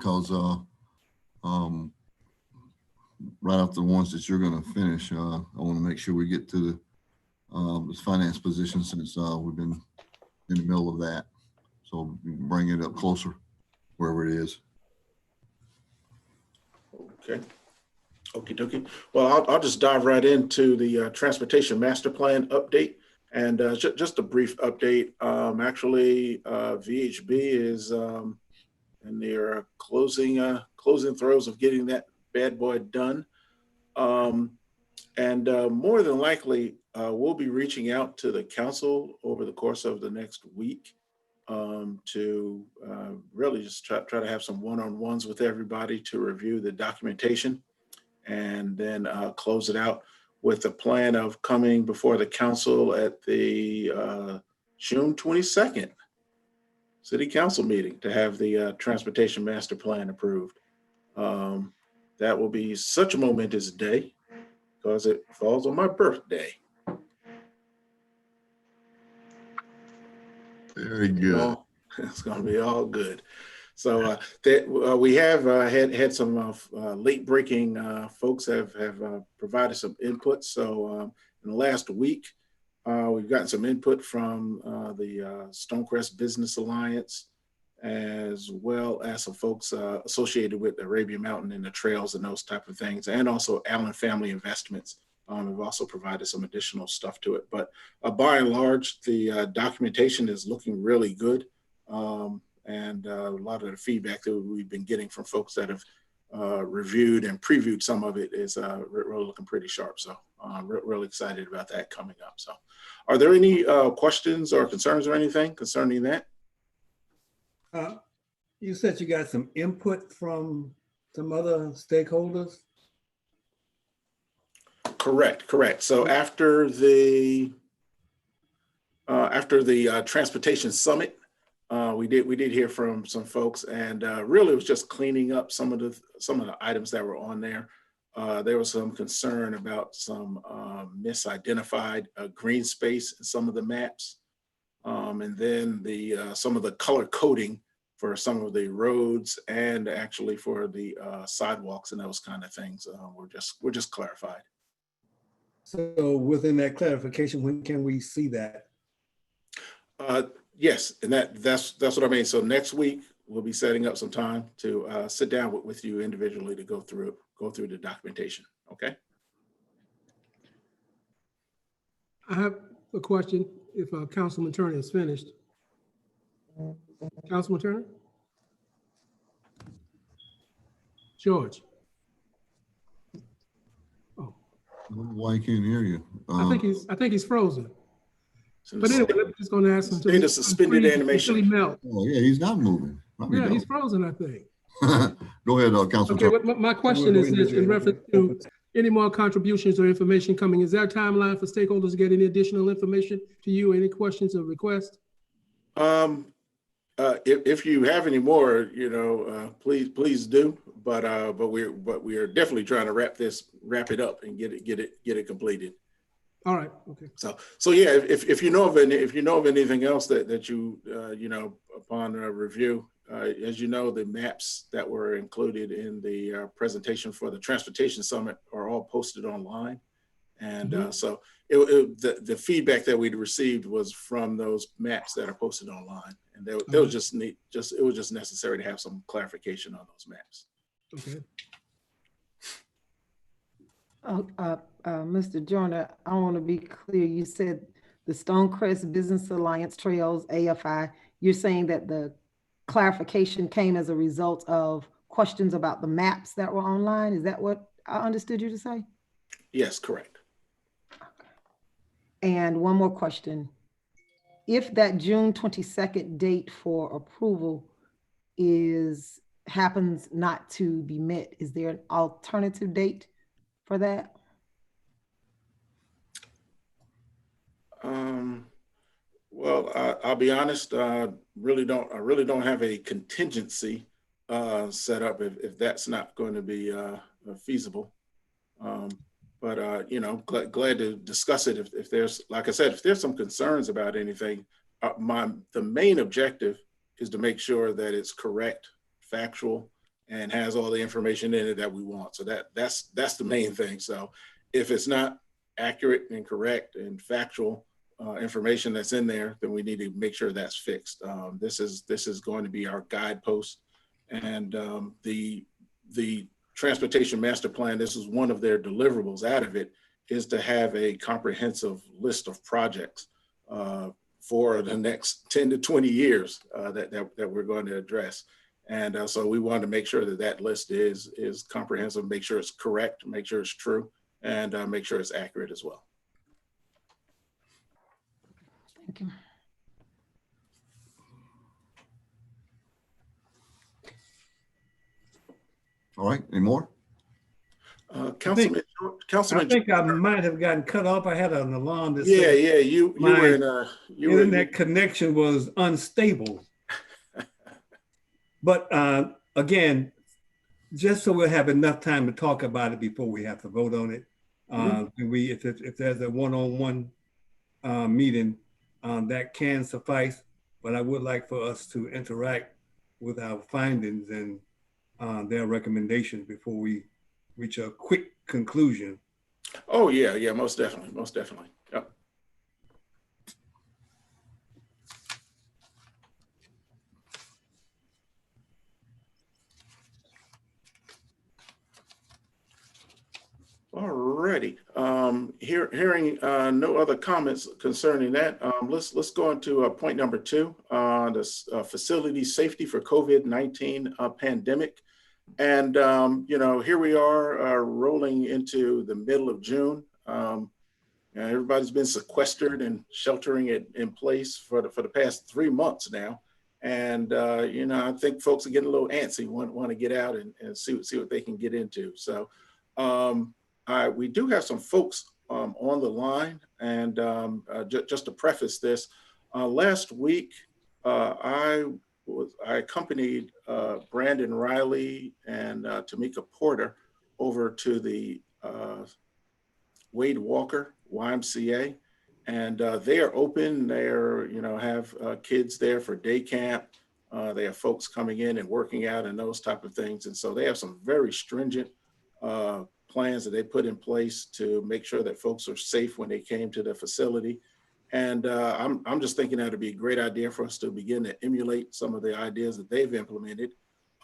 because right after the ones that you're going to finish, I want to make sure we get to this finance position since we've been in the middle of that. So bring it up closer wherever it is. Okay. Okie dokie. Well, I'll just dive right into the transportation master plan update. And just a brief update. Actually, VHB is in their closing throes of getting that bad boy done. And more than likely, we'll be reaching out to the council over the course of the next week to really just try to have some one-on-ones with everybody to review the documentation, and then close it out with a plan of coming before the council at the June 22nd city council meeting to have the transportation master plan approved. That will be such a momentous day because it falls on my birthday. Very good. It's going to be all good. So we have had some late breaking folks have provided some input. So in the last week, we've gotten some input from the Stonecrest Business Alliance, as well as some folks associated with Arabia Mountain and the trails and those type of things, and also Allen Family Investments. We've also provided some additional stuff to it. But by and large, the documentation is looking really good. And a lot of the feedback that we've been getting from folks that have reviewed and previewed some of it is really looking pretty sharp. So I'm really excited about that coming up. So are there any questions or concerns or anything concerning that? You said you got some input from some other stakeholders? Correct. So after the transportation summit, we did hear from some folks, and really it was just cleaning up some of the items that were on there. There was some concern about some misidentified green space in some of the maps, and then some of the color coding for some of the roads and actually for the sidewalks and those kind of things were just clarified. So within that clarification, when can we see that? Yes, and that's what I mean. So next week we'll be setting up some time to sit down with you individually to go through the documentation. Okay. I have a question. If Councilman Turner is finished, Councilman Turner, George. Oh, Why can't hear you? I think he's frozen. But anyway, I'm just going to ask him to the suspended animation. Melt. Oh yeah, he's not moving. Yeah, he's frozen, I think. Go ahead, Councilman. Okay, my question is this, in reference to any more contributions or information coming. Is there a timeline for stakeholders to get any additional information to you? Any questions or requests? If you have any more, please do. But we are definitely trying to wrap it up and get it completed. All right. Okay. So yeah, if you know of anything else that you upon review, as you know, the maps that were included in the presentation for the transportation summit are all posted online, and so the feedback that we'd received was from those maps that are posted online, and it was just necessary to have some clarification on those maps. Okay. Mr. Joyner, I want to be clear. You said the Stonecrest Business Alliance Trails, AFI, you're saying that the clarification came as a result of questions about the maps that were online? Is that what I understood you to say? Yes, correct. Okay. And one more question. If that June 22nd date for approval happens not to be met, is there an alternative date for that? Well, I'll be honest. I really don't have a contingency set up if that's not going to be feasible. But glad to discuss it if there's, like I said, if there's some concerns about anything. The main objective is to make sure that it's correct, factual, and has all the information in it that we want. So that's the main thing. So if it's not accurate and correct and factual information that's in there, then we need to make sure that's fixed. This is going to be our guidepost, and the transportation master plan, this is one of their deliverables out of it, is to have a comprehensive list of projects for the next 10 to 20 years that we're going to address. And so we want to make sure that that list is comprehensive, make sure it's correct, make sure it's true, and make sure it's accurate as well. Thank you. All right, any more? Councilman, I think I might have gotten cut off. I had an alarm that yeah, said yeah, you were in internet connection was unstable. But again, just so we'll have enough time to talk about it before we have to vote on it. If there's a one-on-one meeting, that can suffice. But I would like for us to interact with our findings and their recommendations before we reach a quick conclusion. Oh yeah, yeah, most definitely, most definitely. Yep. Alrighty. Hearing no other comments concerning that, let's go into point number 2, this facility safety for COVID-19 pandemic. And you know, here we are rolling into the middle of June. Everybody's been sequestered and sheltering it in place for the past 3 months now. And you know, I think folks are getting a little antsy, want to get out and see what they can get into. So we do have some folks on the line, and just to preface this, last week I accompanied Brandon Riley and Tamika Porter over to the Wade Walker YMCA, and they are open. They're, you know, have kids there for day camp. They have folks coming in and working out and those type of things, and so they have some very stringent plans that they put in place to make sure that folks are safe when they came to the facility. And I'm just thinking that it'd be a great idea for us to begin to emulate some of the ideas that they've implemented,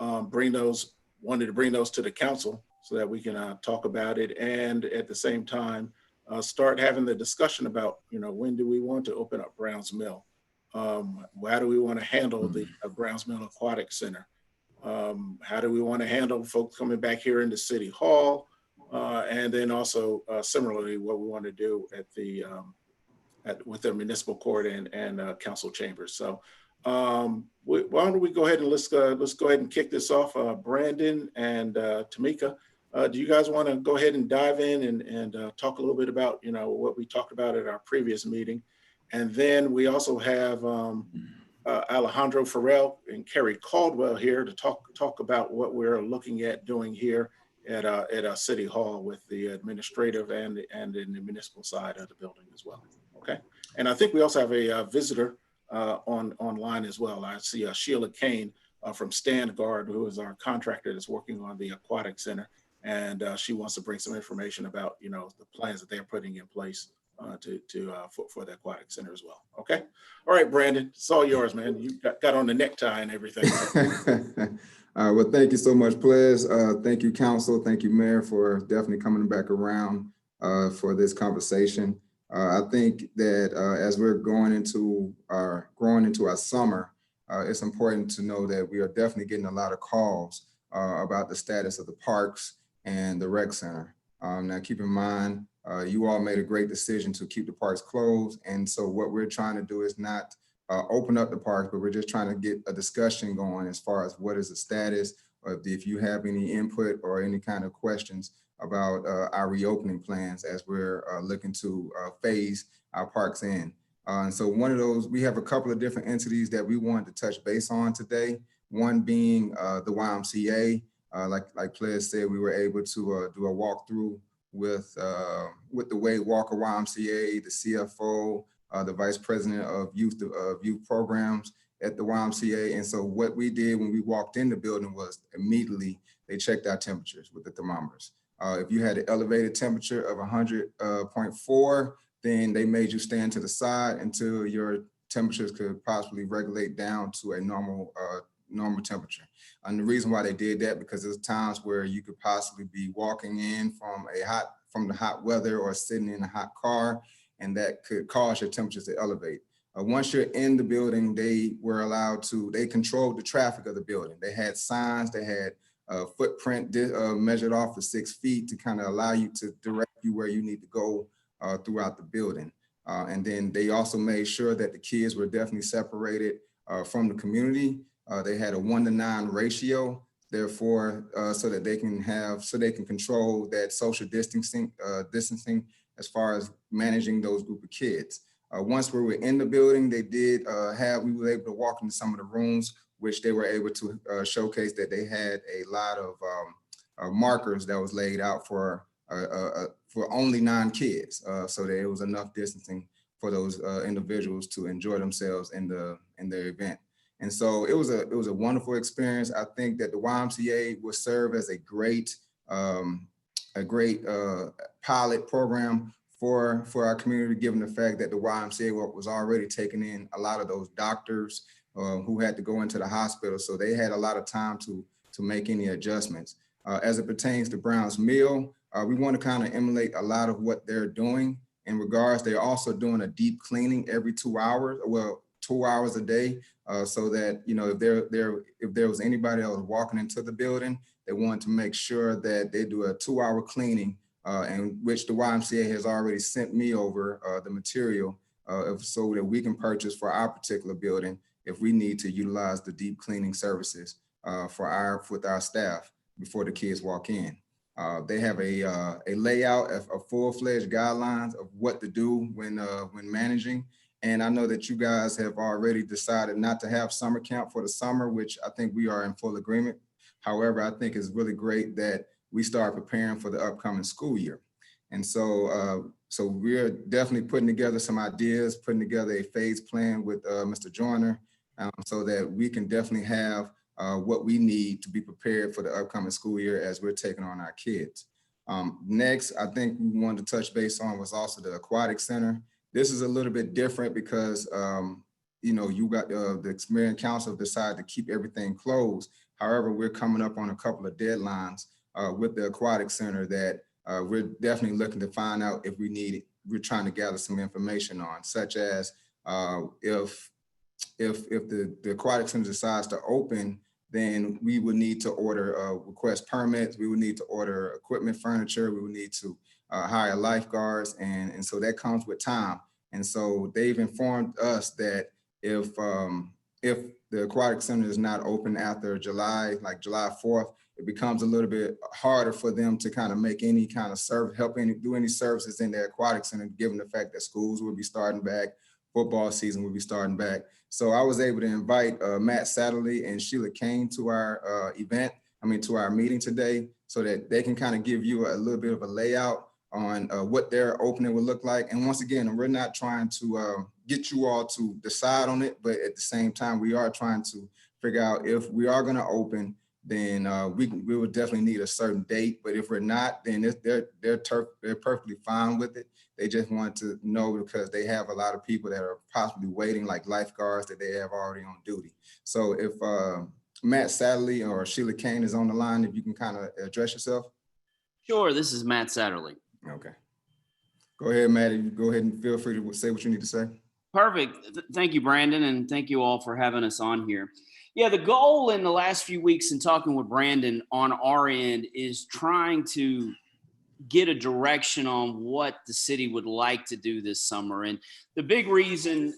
wanted to bring those to the council so that we can talk about it. And at the same time, start having the discussion about, you know, when do we want to open up Browns Mill? How do we want to handle the Browns Mill Aquatic Center? How do we want to handle folks coming back here into City Hall? And then also similarly, what we want to do at the with the municipal court and council chambers. So why don't we go ahead and let's go ahead and kick this off. Brandon and Tamika, do you guys want to go ahead and dive in and talk a little bit about, you know, what we talked about at our previous meeting? And then we also have Alejandro Farrell and Kerry Caldwell here to talk about what we're looking at doing here at City Hall with the administrative and in the municipal side of the building as well. Okay, and I think we also have a visitor online as well. I see Sheila Kane from Stand Guard, who is our contractor that's working on the Aquatic Center, and she wants to bring some information about, you know, the plans that they're putting in place for the Aquatic Center as well. Okay, all right, Brandon, it's all yours, man. You got on the necktie and everything. Well, thank you so much, Ples. Thank you, Council. Thank you, Mayor, for definitely coming back around for this conversation. I think that as we're growing into our summer, it's important to know that we are definitely getting a lot of calls about the status of the parks and the rec center. Now, keep in mind, you all made a great decision to keep the parks closed. And so what we're trying to do is not open up the parks, but we're just trying to get a discussion going as far as what is the status, or if you have any input or any kind of questions about our reopening plans as we're looking to phase our parks in. And so one of those, we have a couple of different entities that we wanted to touch base on today. One being the YMCA. Like Ples said, we were able to do a walkthrough with the Wade Walker YMCA, the CFO, the Vice President of Youth Programs, at the YMCA. And so what we did when we walked in the building was immediately they checked our temperatures with the thermometers. If you had an elevated temperature of 100.4, then they made you stand to the side until your temperatures could possibly regulate down to a normal temperature. And the reason why they did that, because there's times where you could possibly be walking in from the hot weather or sitting in a hot car, and that could cause your temperatures to elevate. Once you're in the building, they controlled the traffic of the building. They had signs, they had a footprint measured off for 6 feet to kind of allow you to direct you where you need to go throughout the building. And then they also made sure that the kids were definitely separated from the community. They had a 1-to-9 ratio, therefore, so that they can control that social distancing as far as managing those group of kids. Once we were in the building, we were able to walk into some of the rooms, which they were able to showcase that they had a lot of markers that was laid out for only 9 kids, so that it was enough distancing for those individuals to enjoy themselves in the event. And so it was a wonderful experience. I think that the YMCA will serve as a great pilot program for our community, given the fact that the YMCA was already taking in a lot of those doctors who had to go into the hospital. So they had a lot of time to make any adjustments. As it pertains to Brown's Mill, we want to kind of emulate a lot of what they're doing in regards. They're also doing a deep cleaning every 2 hours, 2 hours a day, so that, if there was anybody that was walking into the building, they wanted to make sure that they do a 2-hour cleaning, and which the YMCA has already sent me over the material so that we can purchase for our particular building if we need to utilize the deep cleaning services with our staff before the kids walk in. They have a layout of full-fledged guidelines of what to do when managing. And I know that you guys have already decided not to have summer camp for the summer, which I think we are in full agreement. However, I think it's really great that we start preparing for the upcoming school year. And so we're definitely putting together some ideas, putting together a phase plan with Mr. Joyner, so that we can definitely have what we need to be prepared for the upcoming school year as we're taking on our kids. Next, I think we wanted to touch base on was also the aquatic center. This is a little bit different because, you got the mayor and council decided to keep everything closed. However, we're coming up on a couple of deadlines with the aquatic center that we're definitely looking to find out if we need it. We're trying to gather some information on, such as if the aquatic center decides to open, then we would need to request permits. We would need to order equipment, furniture. We would need to hire lifeguards, and so that comes with time. And so they've informed us that if the aquatic center is not open after July 4th, it becomes a little bit harder for them to kind of make any kind of do any services in the aquatic center, given the fact that schools will be starting back, football season will be starting back. So I was able to invite Matt Satterley and Sheila Kane to our to our meeting today, so that they can kind of give you a little bit of a layout on what their opening would look like. And once again, we're not trying to get you all to decide on it, but at the same time, we are trying to figure out if we are going to open, then we would definitely need a certain date. But if we're not, then they're perfectly fine with it. They just want to know because they have a lot of people that are possibly waiting, like lifeguards that they have already on duty. So if Matt Satterley or Sheila Kane is on the line, if you can kind of address yourself. Sure, this is Matt Satterley. Okay. Go ahead, Matt. You go ahead and feel free to say what you need to say. Perfect. Thank you, Brandon, and thank you all for having us on here. Yeah, the goal in the last few weeks in talking with Brandon on our end is trying to get a direction on what the city would like to do this summer. And the big reason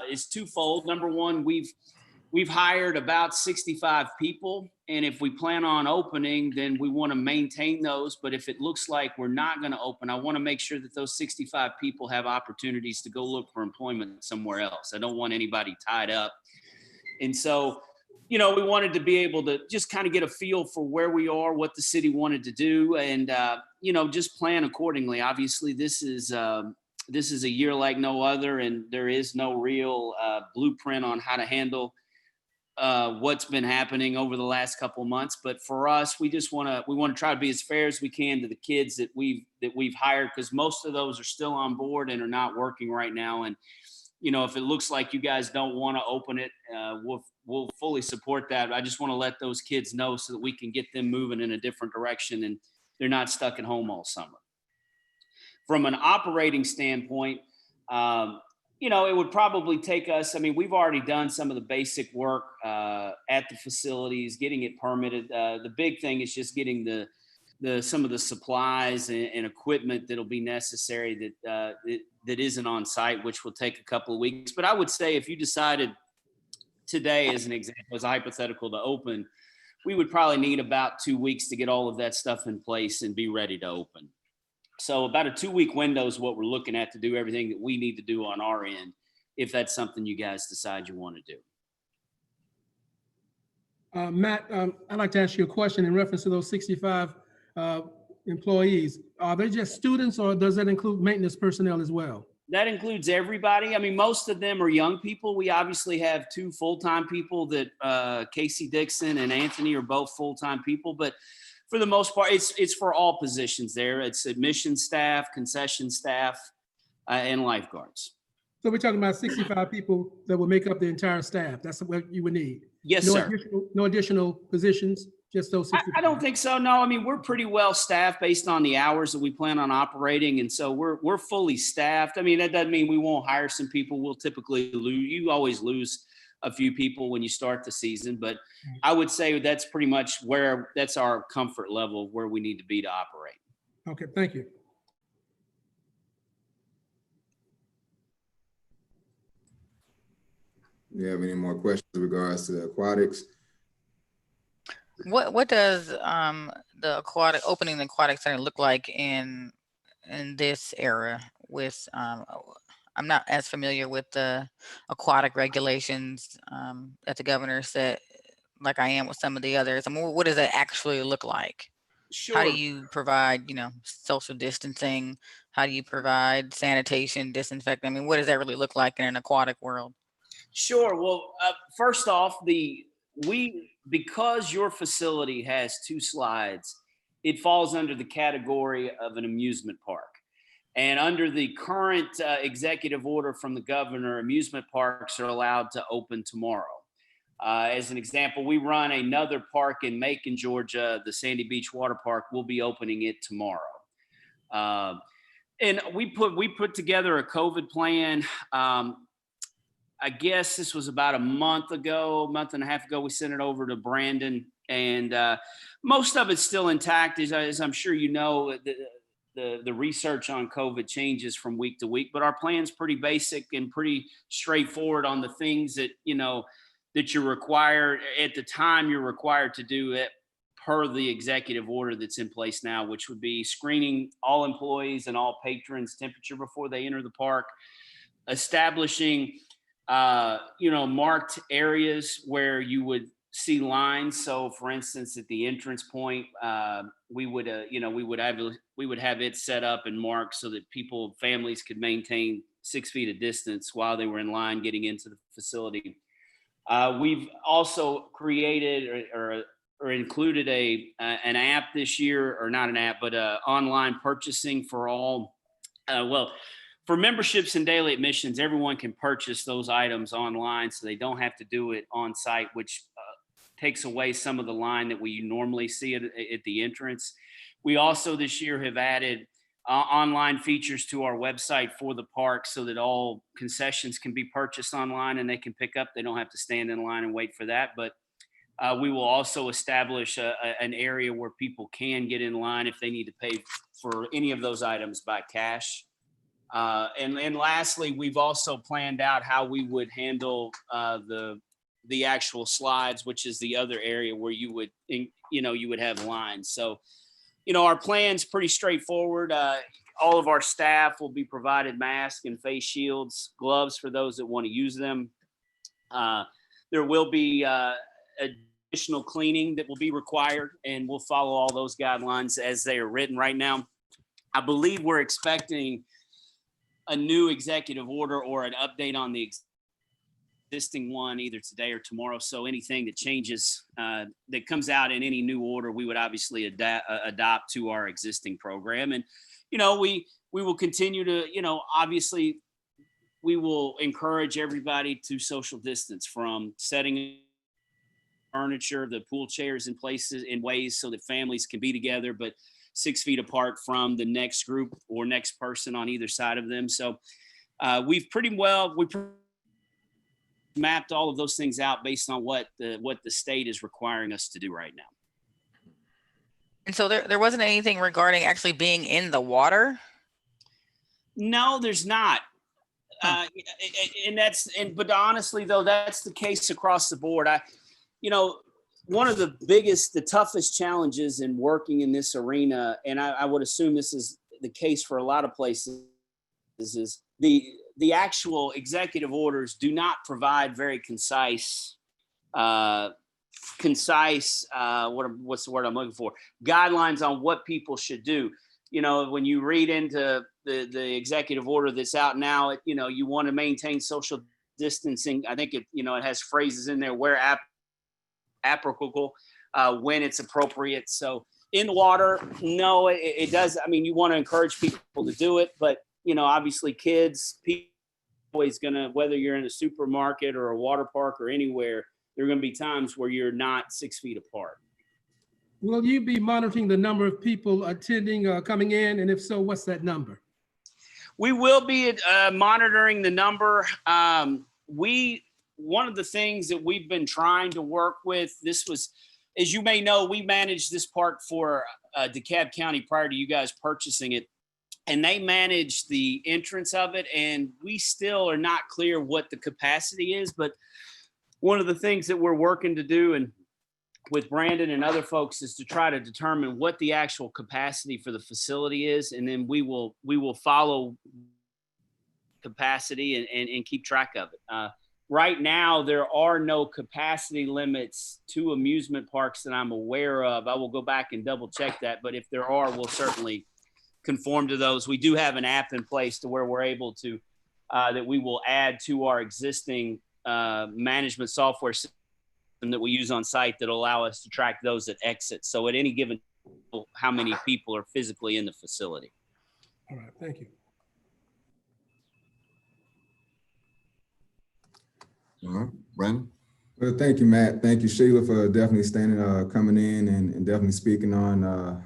is twofold. Number one, we've hired about 65 people. And if we plan on opening, then we want to maintain those. But if it looks like we're not going to open, I want to make sure that those 65 people have opportunities to go look for employment somewhere else. I don't want anybody tied up. And so, we wanted to be able to just kind of get a feel for where we are, what the city wanted to do, and, just plan accordingly. Obviously, this is a year like no other, and there is no real blueprint on how to handle what's been happening over the last couple of months. But for us, we want to try to be as fair as we can to the kids that we've hired, because most of those are still on board and are not working right now. And if it looks like you guys don't want to open it, we'll fully support that. I just want to let those kids know so that we can get them moving in a different direction and they're not stuck at home all summer. From an operating standpoint, it would probably take us, we've already done some of the basic work at the facilities, getting it permitted. The big thing is just getting some of the supplies and equipment that'll be necessary that isn't on site, which will take a couple of weeks. But I would say if you decided today, as an example, as a hypothetical, to open, we would probably need about 2 weeks to get all of that stuff in place and be ready to open. So about a 2-week window is what we're looking at to do everything that we need to do on our end, if that's something you guys decide you want to do. Matt, I'd like to ask you a question in reference to those 65 employees. Are they just students, or does that include maintenance personnel as well? That includes everybody. Most of them are young people. We obviously have 2 full-time people that Casey Dixon and Anthony are both full-time people, but for the most part, it's for all positions there. It's admission staff, concession staff, and lifeguards. So we're talking about 65 people that will make up the entire staff. That's what you would need. Yes, sir. No additional positions, just those 65. I don't think so. No, we're pretty well staffed based on the hours that we plan on operating. And so we're fully staffed. That doesn't mean we won't hire some people. We'll typically lose. You always lose a few people when you start the season, but I would say that's pretty much that's our comfort level of where we need to be to operate. Okay, thank you. Do you have any more questions in regards to aquatics? What does the opening the aquatic center look like in this era with I'm not as familiar with the aquatic regulations that the governor set like I am with some of the others. What does that actually look like? Sure. How do you provide, social distancing? How do you provide sanitation, disinfecting? What does that really look like in an aquatic world? Sure. Well, first off, because your facility has 2 slides, it falls under the category of an amusement park. And under the current executive order from the governor, amusement parks are allowed to open tomorrow. As an example, we run another park in Macon, Georgia, the Sandy Beach Water Park. We'll be opening it tomorrow. And we put together a COVID plan. I guess this was about a month and a half ago. We sent it over to Brandon, and most of it's still intact. As I'm sure you know, the research on COVID changes from week to week, but our plan's pretty basic and pretty straightforward on the things that, that you're required at the time you're required to do it per the executive order that's in place now, which would be screening all employees and all patrons' temperature before they enter the park, establishing marked areas where you would see lines. So for instance, at the entrance point, we would have it set up and marked so that families could maintain 6 feet of distance while they were in line getting into the facility. We've also created or included an app this year, or not an app, but online purchasing for all. For memberships and daily admissions, everyone can purchase those items online, so they don't have to do it on site, which takes away some of the line that we normally see at the entrance. We also this year have added online features to our website for the park so that all concessions can be purchased online and they can pick up. They don't have to stand in line and wait for that. But we will also establish an area where people can get in line if they need to pay for any of those items by cash. And lastly, we've also planned out how we would handle the actual slides, which is the other area where you would have lines. So, our plan's pretty straightforward. All of our staff will be provided masks and face shields, gloves for those that want to use them. There will be additional cleaning that will be required, and we'll follow all those guidelines as they are written right now. I believe we're expecting a new executive order or an update on the existing one either today or tomorrow. So anything that changes, that comes out in any new order, we would obviously adopt to our existing program. And, we will continue to, obviously we will encourage everybody to social distance, from setting furniture, the pool chairs in places, in ways so that families can be together, but 6 feet apart from the next group or next person on either side of them. So we've mapped all of those things out based on what the state is requiring us to do right now. And so there wasn't anything regarding actually being in the water? No, there's not. But honestly though, that's the case across the board. One of the toughest challenges in working in this arena, and I would assume this is the case for a lot of places, is the actual executive orders do not provide very concise, what's the word I'm looking for? Guidelines on what people should do. When you read into the executive order that's out now, you want to maintain social distancing. I think it has phrases in there where applicable, when it's appropriate. So in the water, no, it does. I mean, you want to encourage people to do it, but obviously kids, people always gonna, whether you're in a supermarket or a water park or anywhere, there are going to be times where you're not 6 feet apart. Will you be monitoring the number of people attending, coming in? And if so, what's that number? We will be monitoring the number. One of the things that we've been trying to work with, this was, as you may know, we managed this park for DeKalb County prior to you guys purchasing it, and they managed the entrance of it, and we still are not clear what the capacity is. But one of the things that we're working to do, and with Brandon and other folks, is to try to determine what the actual capacity for the facility is, and then we will follow capacity and keep track of it. Right now, there are no capacity limits to amusement parks that I'm aware of. I will go back and double check that, but if there are, we'll certainly conform to those. We do have an app in place to where we're able to, that we will add to our existing management software system that we use on site that will allow us to track those that exit. So at any given, how many people are physically in the facility. All right, thank you. All right, Brandon? Well, thank you, Matt. Thank you, Sheila, for definitely coming in and definitely speaking on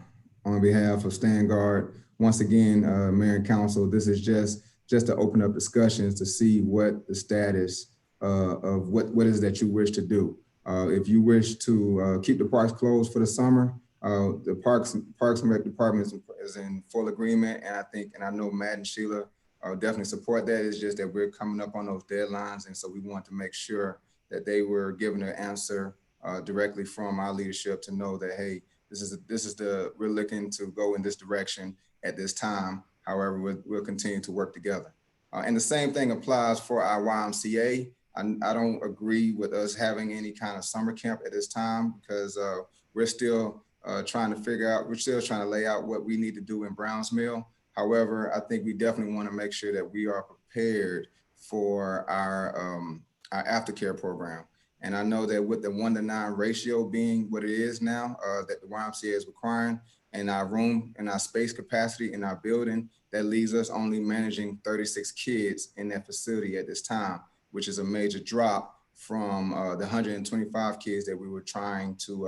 behalf of Stand Guard. Once again, Mayor and Council, this is just to open up discussions to see what the status of what is that you wish to do. If you wish to keep the parks closed for the summer, the Parks and Rec Department is in full agreement, and I know Matt and Sheila definitely support that. It's just that we're coming up on those deadlines, and so we want to make sure that they were given an answer directly from our leadership to know that, hey, we're looking to go in this direction at this time. However, we'll continue to work together. And the same thing applies for our YMCA. I don't agree with us having any kind of summer camp at this time, because we're still trying to lay out what we need to do in Browns Mill. However, I think we definitely want to make sure that we are prepared for our aftercare program. And I know that with the 1-to-9 ratio being what it is now, that the YMCA is requiring, and our room and our space capacity in our building, that leaves us only managing 36 kids in that facility at this time, which is a major drop from the 125 kids that we were trying to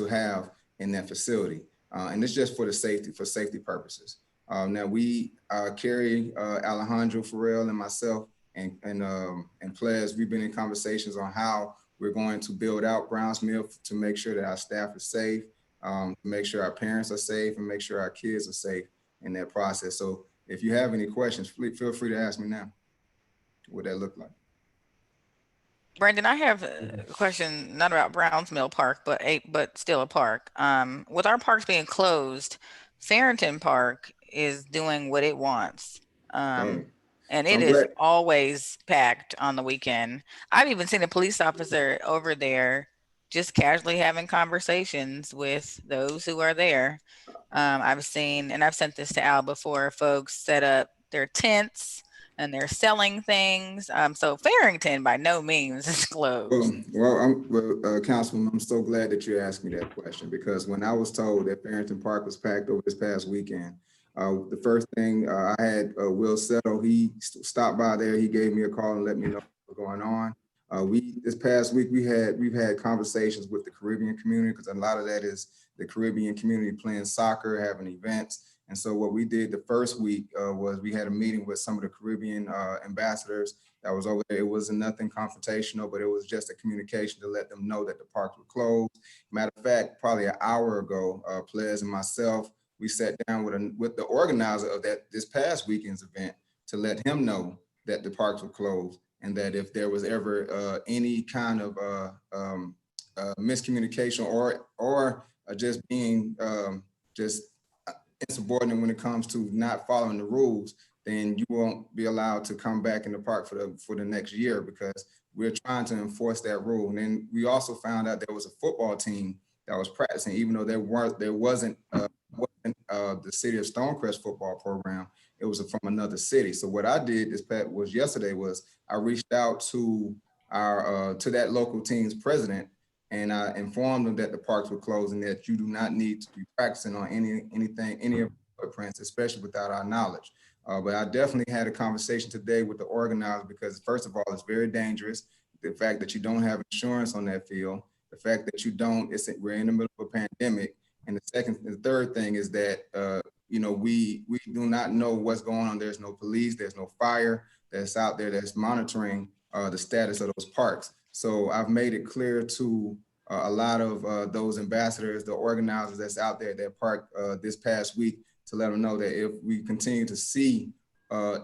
have in that facility. And it's just for safety purposes. Now we, Carrie, Alejandro, Farrell, and myself, and Ples, we've been in conversations on how we're going to build out Browns Mill to make sure that our staff is safe, to make sure our parents are safe, and make sure our kids are safe in that process. So if you have any questions, feel free to ask me now. What that look like? Brandon, I have a question, not about Browns Mill Park, but still a park. With our parks being closed, Farrington Park is doing what it wants. And it is always packed on the weekend. I've even seen a police officer over there just casually having conversations with those who are there. I've seen, and I've sent this to Al before, folks set up their tents and they're selling things. So Farrington by no means is closed. Councilman, I'm so glad that you asked me that question, because when I was told that Farrington Park was packed over this past weekend, the first thing I had Will Settle, he stopped by there. He gave me a call and let me know what was going on. This past week we've had conversations with the Caribbean community, because a lot of that is the Caribbean community playing soccer, having events. And so what we did the first week was we had a meeting with some of the Caribbean ambassadors that was over there. It wasn't nothing confrontational, but it was just a communication to let them know that the parks were closed. Matter of fact, probably an hour ago, Ples and myself, we sat down with the organizer of this past weekend's event to let him know that the parks were closed, and that if there was ever any kind of miscommunication or just being just insubordinate when it comes to not following the rules, then you won't be allowed to come back in the park for the next year, because we're trying to enforce that rule. And then we also found out there was a football team that was practicing, even though there wasn't the City of Stonecrest football program. It was from another city. So what I did yesterday was I reached out to to that local team's president, and I informed them that the parks were closed and that you do not need to be practicing on any of the footprints, especially without our knowledge. But I definitely had a conversation today with the organizer, because first of all, it's very dangerous. The fact that you don't have insurance on that field, the fact that we're in the middle of a pandemic. And the third thing is that, we do not know what's going on. There's no police, there's no fire that's out there that's monitoring the status of those parks. So I've made it clear to a lot of those ambassadors, the organizers that's out there at that park this past week, to let them know that if we continue to see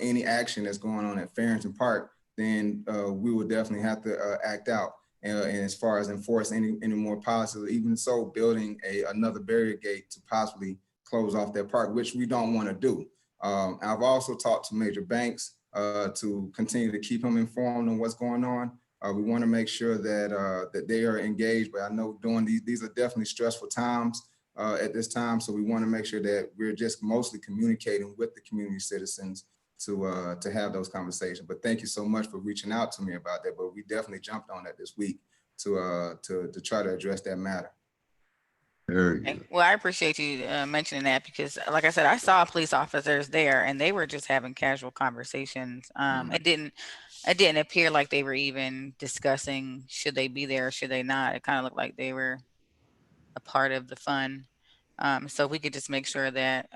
any action that's going on at Farrington Park, then we will definitely have to act out. And as far as enforce any more policies, even so building another barrier gate to possibly close off that park, which we don't want to do. I've also talked to major banks to continue to keep them informed on what's going on. We want to make sure that they are engaged, but I know during these are definitely stressful times at this time. So we want to make sure that we're just mostly communicating with the community citizens to have those conversations. But thank you so much for reaching out to me about that. But we definitely jumped on that this week to try to address that matter. Very good. Okay. Well, I appreciate you mentioning that, because like I said, I saw police officers there and they were just having casual conversations. It didn't appear like they were even discussing should they be there or should they not. It kind of looked like they were a part of the fun. So we could just make sure that,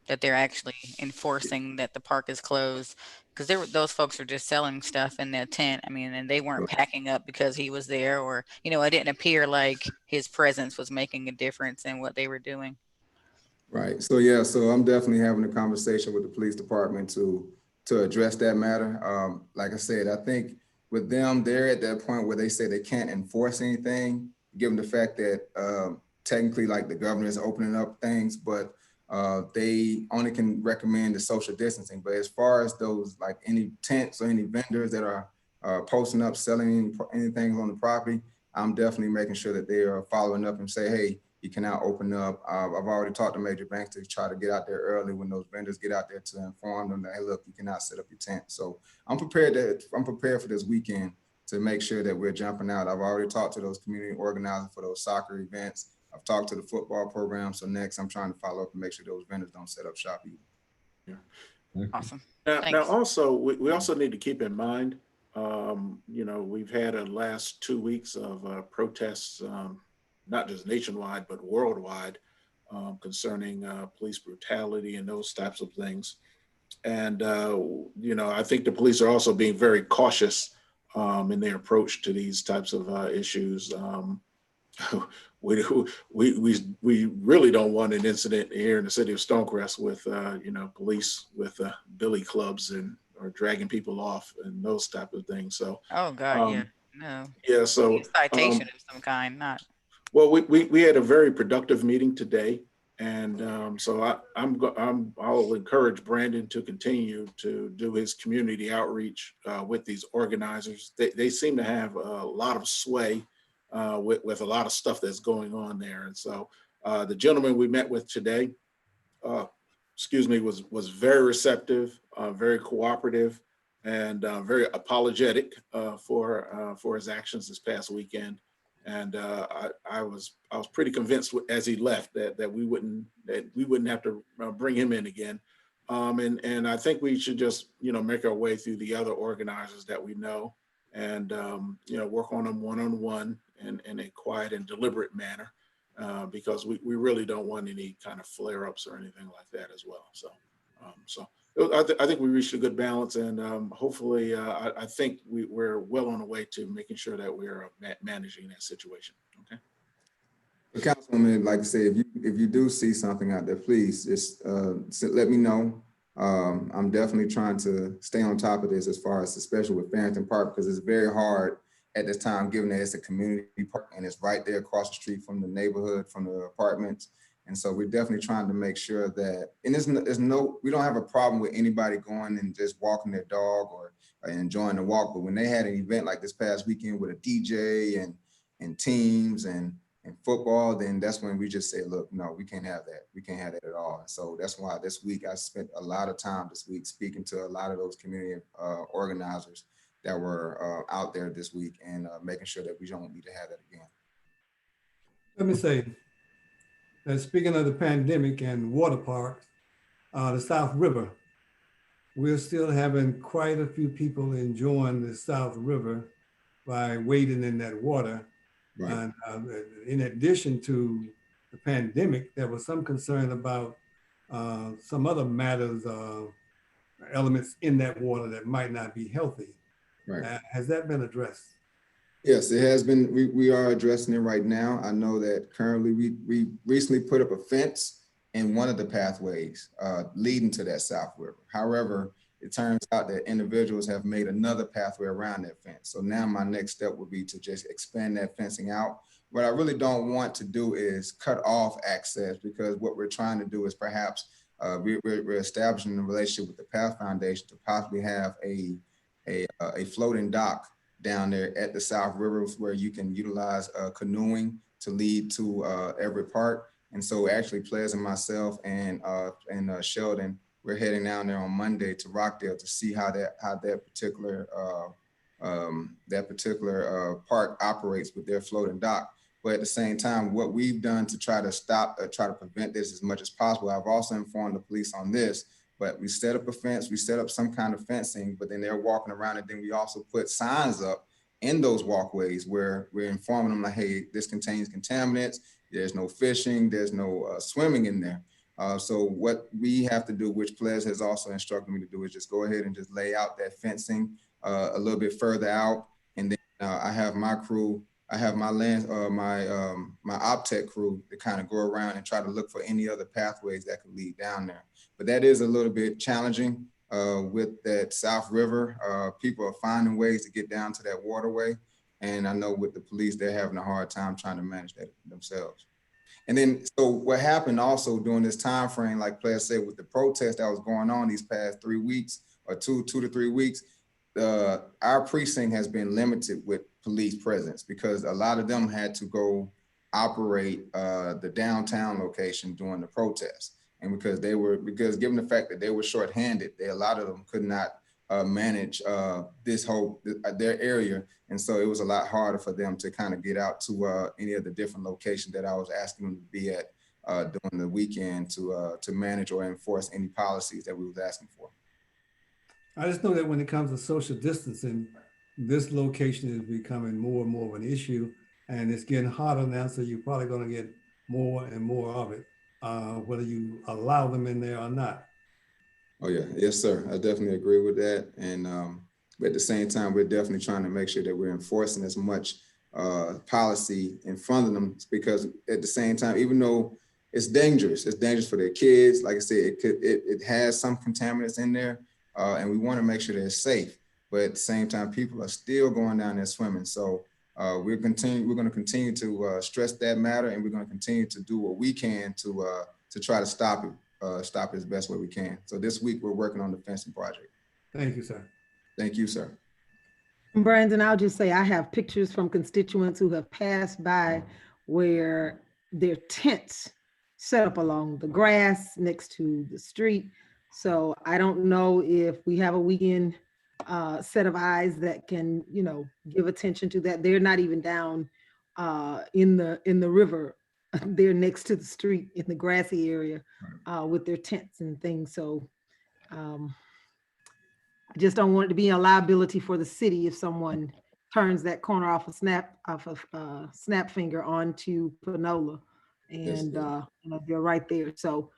that they're actually enforcing that the park is closed, because those folks are just selling stuff in their tent. And they weren't packing up because he was there, or it didn't appear like his presence was making a difference in what they were doing. Right. So yeah. So I'm definitely having a conversation with the police department to address that matter. Like I said, I think with them, they're at that point where they say they can't enforce anything, given the fact that technically, like, the governor is opening up things, but they only can recommend the social distancing. But as far as those, like, any tents or any vendors that are posting up, selling anything on the property, I'm definitely making sure that they are following up and say, hey, you cannot open up. I've already talked to major banks to try to get out there early when those vendors get out there, to inform them that, hey, look, you cannot set up your tent. So I'm prepared for this weekend to make sure that we're jumping out. I've already talked to those community organizers for those soccer events. I've talked to the football program. So next, I'm trying to follow up and make sure those vendors don't set up shop either. Yeah. Awesome. Now also, we also need to keep in mind, we've had a last 2 weeks of protests, not just nationwide, but worldwide, concerning police brutality and those types of things. And, I think the police are also being very cautious in their approach to these types of issues. We really don't want an incident here in the city of Stonecrest with, police with billy clubs or dragging people off and those type of things. So, Oh God, yeah, no. Yeah. So citation of some kind, not. Well, we had a very productive meeting today, and so I'll encourage Brandon to continue to do his community outreach with these organizers. They seem to have a lot of sway with a lot of stuff that's going on there, and so the gentleman we met with today was very receptive, very cooperative, and very apologetic for his actions this past weekend. And I was pretty convinced as he left that we wouldn't have to bring him in again. And I think we should just make our way through the other organizers that we know, and work on them one-on-one and in a quiet and deliberate manner, because we really don't want any kind of flare-ups or anything like that as well. So I think we reached a good balance, and hopefully I think we're well on the way to making sure that we're managing that situation. Okay. Councilwoman, like I say, if you do see something out there, please just let me know. I'm definitely trying to stay on top of this, as far as especially with Farrington Park, because it's very hard at this time, given that it's a community park and it's right there across the street from the neighborhood, from the apartments. And so we're definitely trying to make sure that, and we don't have a problem with anybody going and just walking their dog or enjoying the walk. But when they had an event like this past weekend with a DJ and teams and football, then that's when we just say, look, no, we can't have that. We can't have that at all. And so that's why this week I spent a lot of time this week speaking to a lot of those community organizers that were out there this week, and making sure that we don't need to have that again. Let me say that, speaking of the pandemic and water parks, the South River, we're still having quite a few people enjoying the South River by wading in that water. Right. And in addition to the pandemic, there was some concern about some other matters, elements in that water that might not be healthy. Right. Has that been addressed? Yes, it has been. We are addressing it right now. I know that currently we recently put up a fence in one of the pathways leading to that South River. However, it turns out that individuals have made another pathway around that fence. So now my next step would be to just expand that fencing out. What I really don't want to do is cut off access, because what we're trying to do is perhaps we're establishing a relationship with the Path Foundation to possibly have a floating dock down there at the South River, where you can utilize canoeing to lead to Everett Park. And so actually Ples and myself and Sheldon, we're heading down there on Monday to Rockdale to see how that particular park operates with their floating dock. But at the same time, what we've done to try to prevent this as much as possible, I've also informed the police on this, but we set up a fence, we set up some kind of fencing, but then they're walking around, and then we also put signs up in those walkways where we're informing them, like, hey, this contains contaminants, there's no fishing, there's no swimming in there. So what we have to do, which Ples has also instructed me to do, is just go ahead and just lay out that fencing a little bit further out. And then I have my crew, I have my my OpTech crew to kind of go around and try to look for any other pathways that could lead down there. But that is a little bit challenging with that South River. People are finding ways to get down to that waterway. And I know with the police, they're having a hard time trying to manage that themselves. And then, so what happened also during this time frame, like Ples said, with the protest that was going on these past 3 weeks, or two to 3 weeks, our precinct has been limited with police presence, because a lot of them had to go operate the downtown location during the protest. And because given the fact that they were shorthanded, a lot of them could not manage their area. And so it was a lot harder for them to kind of get out to any of the different locations that I was asking them to be at during the weekend to manage or enforce any policies that we was asking for. I just know that when it comes to social distancing, this location is becoming more and more of an issue, and it's getting harder now. So you're probably going to get more and more of it, whether you allow them in there or not. Oh yeah, yes, sir. I definitely agree with that. And but at the same time, we're definitely trying to make sure that we're enforcing as much policy in front of them, because at the same time, even though it's dangerous for their kids. Like I said, it has some contaminants in there, and we want to make sure that it's safe. But at the same time, people are still going down there swimming. So we're going to continue to stress that matter, and we're going to continue to do what we can to try to stop it as best way we can. So this week we're working on the fencing project. Thank you, sir. Thank you, sir. Brandon, I'll just say I have pictures from constituents who have passed by where their tents set up along the grass next to the street. So I don't know if we have a weekend set of eyes that can, give attention to that. They're not even down in the river. They're next to the street in the grassy area with their tents and things. So I just don't want it to be a liability for the city if someone turns that corner off of Snap Finger onto Panola, and they're right there. So,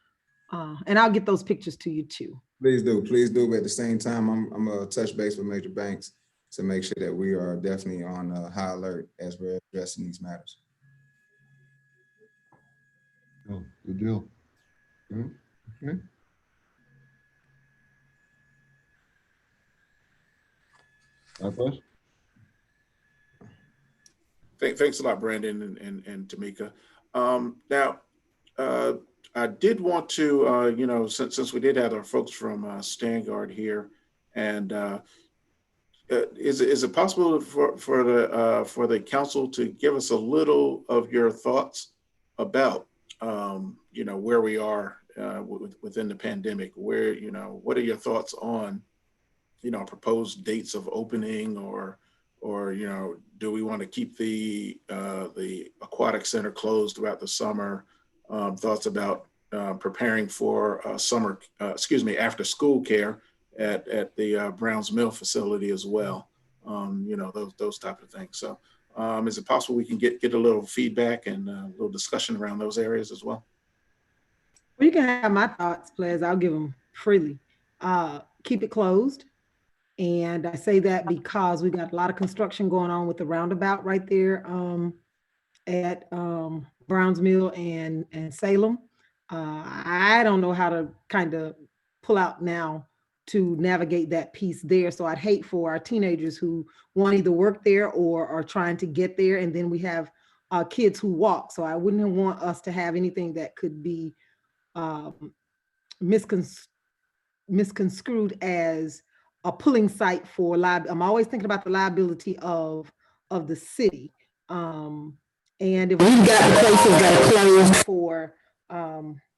and I'll get those pictures to you too. Please do, please do. But at the same time, I'm gonna touch base with Major Banks to make sure that we are definitely on high alert as we're addressing these matters. Oh, good deal. Good. Okay. Likewise. Thanks a lot, Brandon and Tamika. Now, I did want to, since we did have our folks from Stangard here, and is it possible for the council to give us a little of your thoughts about, where we are within the pandemic? Where, what are your thoughts on, proposed dates of opening, or do we want to keep the aquatic center closed throughout the summer? Thoughts about preparing for after school care at the Browns Mill facility as well. Those type of things. So is it possible we can get a little feedback and a little discussion around those areas as well? Well, you can have my thoughts, please. I'll give them freely. Keep it closed. And I say that because we got a lot of construction going on with the roundabout right there at Browns Mill and Salem. I don't know how to kind of pull out now to navigate that piece there. So I'd hate for our teenagers who want to either work there or are trying to get there. And then we have kids who walk. So I wouldn't want us to have anything that could be misconstrued as a pulling site for I'm always thinking about the liability of the city. And if we've got places that are closed for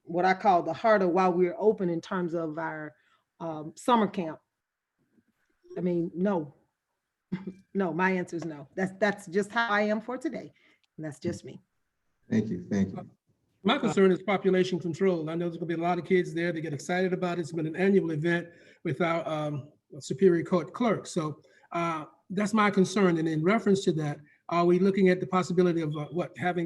what I call the harder while we're open in terms of our summer camp, I mean, no. No, my answer is no. That's just how I am for today. And that's just me. Thank you, thank you. My concern is population control. I know there's gonna be a lot of kids there. They get excited about it. It's been an annual event with our Superior Court clerk. So that's my concern. And in reference to that, are we looking at the possibility of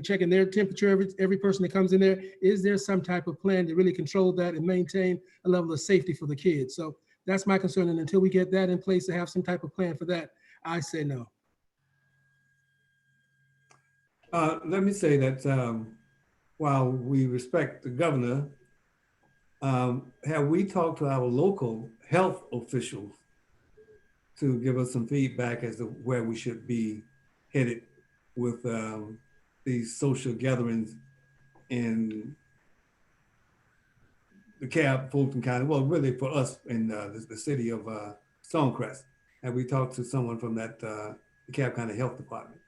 checking their temperature every person that comes in there? Is there some type of plan to really control that and maintain a level of safety for the kids? So that's my concern. And until we get that in place to have some type of plan for that, I say no. Let me say that while we respect the governor, have we talked to our local health officials to give us some feedback as to where we should be headed with these social gatherings in the Cab, Fulton County? Well, really for us in the city of Stonecrest. Have we talked to someone from that the Cab County Health Department?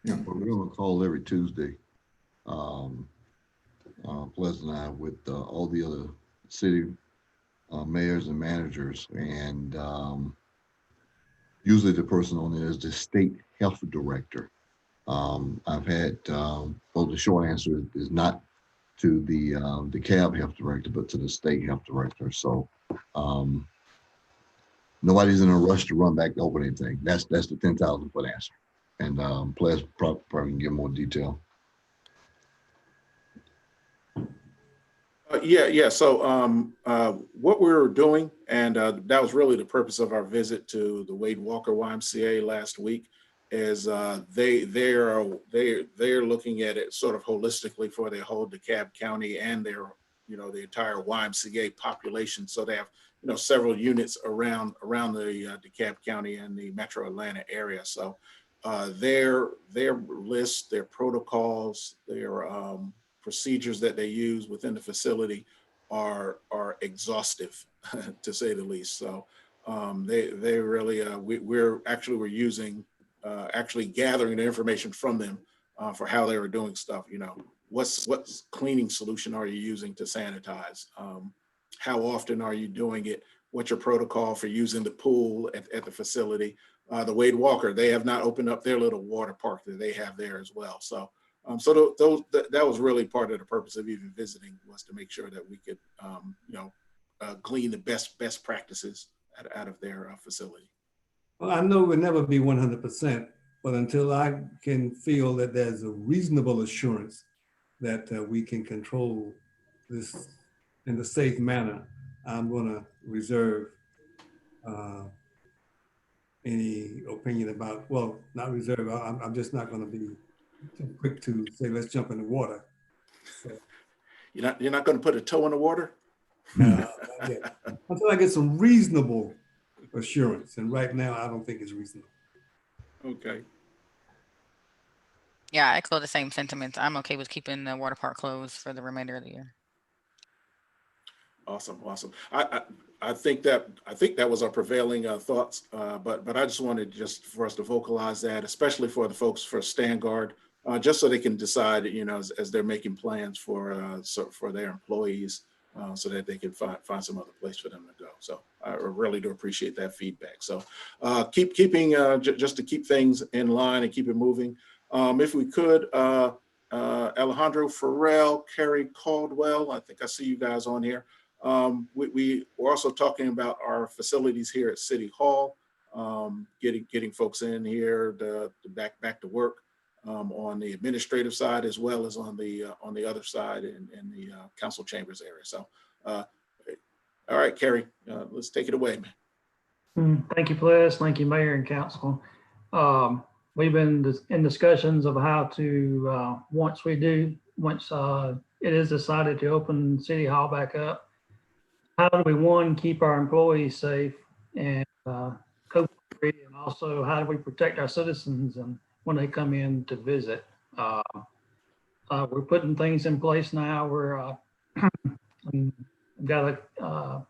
Yeah, we're going to call every Tuesday. Pleasant and I with all the other city mayors and managers, and usually the person on there is the state health director. I've had, well, the short answer is not to the CAB health director, but to the state health director. So nobody's in a rush to run back to open anything. That's the 10,000-foot answer. And Ples probably can give more detail. Yeah. So what we were doing, and that was really the purpose of our visit to the Wade Walker YMCA last week, is they're looking at it sort of holistically for their whole DeKalb County and their the entire YMCA population. So they have several units around the DeKalb County and the Metro Atlanta area. So their lists, their protocols, their procedures that they use within the facility are exhaustive, to say the least. So they really we're using actually gathering the information from them for how they were doing stuff, what cleaning solution are you using to sanitize? How often are you doing it? What's your protocol for using the pool at the facility? The Wade Walker, they have not opened up their little water park that they have there as well. So, that was really part of the purpose of even visiting, was to make sure that we could, glean the best practices out of their facility. Well, I know it will never be 100%, but until I can feel that there's a reasonable assurance that we can control this in a safe manner, I'm going to reserve any opinion about, well, not reserve, I'm just not going to be too quick to say, let's jump in the water. So, You're not going to put a toe in the water? not yet. Until I get some reasonable assurance. And right now, I don't think it's reasonable. Okay. Yeah, I echo the same sentiments. I'm okay with keeping the water park closed for the remainder of the year. Awesome. I think that was our prevailing thoughts, but I just wanted for us to vocalize that, especially for the folks for Stand Guard, just so they can decide, as they're making plans for their employees, so that they can find some other place for them to go. So I really do appreciate that feedback. So keeping just to keep things in line and keep it moving. If we could, Alejandro Farrell, Kerry Caldwell, I think I see you guys on here. We're also talking about our facilities here at City Hall, getting folks in here to back to work on the administrative side, as well as on the other side in the council chambers area. So, all right, Kerry, let's take it away, man. Thank you, Ples. Thank you, Mayor and Council. We've been in discussions of how to, once it is decided to open City Hall back up, how do we, one, keep our employees safe and COVID-free, and also how do we protect our citizens and when they come in to visit? We're putting things in place now. We've got a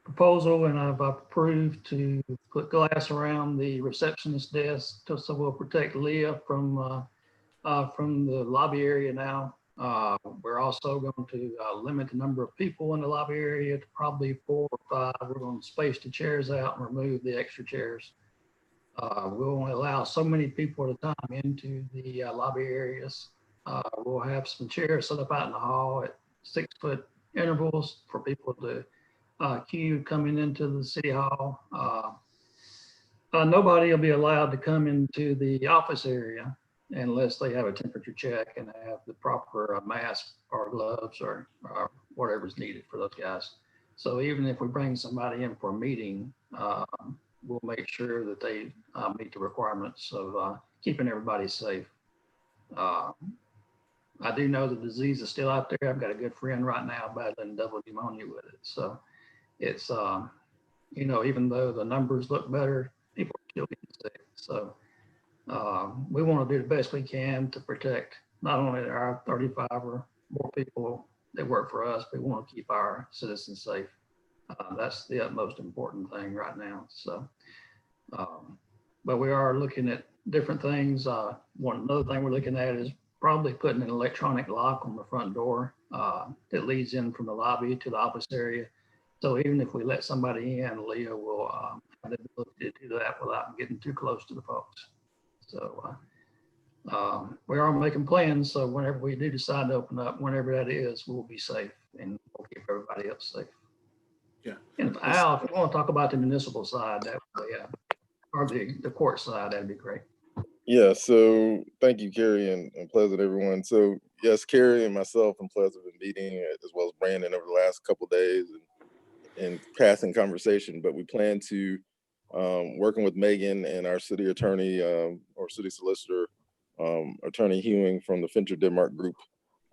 proposal, and I've approved to put glass around the receptionist desk so we'll protect Leah from the lobby area now. We're also going to limit the number of people in the lobby area to probably 4 or 5. We're going to space the chairs out and remove the extra chairs. We'll only allow so many people at a time into the lobby areas. We'll have some chairs set up out in the hall at 6-foot intervals for people to queue coming into the City Hall. Nobody will be allowed to come into the office area unless they have a temperature check and have the proper mask or gloves or whatever's needed for those guys. So even if we bring somebody in for a meeting, we'll make sure that they meet the requirements of keeping everybody safe. I do know the disease is still out there. I've got a good friend right now battling double pneumonia with it. So it's, even though the numbers look better, people are still getting sick. So we want to do the best we can to protect not only our 35 or more people that work for us, but we want to keep our citizens safe. That's the utmost important thing right now. So, but we are looking at different things. Another thing we're looking at is probably putting an electronic lock on the front door that leads in from the lobby to the office area. So even if we let somebody in, Leah will have the ability to do that without getting too close to the folks. So we are making plans. So whenever we do decide to open up, whenever that is, we'll be safe and we'll keep everybody else safe. Yeah. And Al, if you want to talk about the municipal side, that would be, or the court side, that'd be great. Yeah, so thank you, Kerry, and Pleasant, everyone. So yes, Kerry and myself and Pleasant have been meeting, as well as Brandon, over the last couple of days and passing conversation, but we plan to, working with Megan and our city attorney or city solicitor, Attorney Hewing from the Fincher Denmark Group.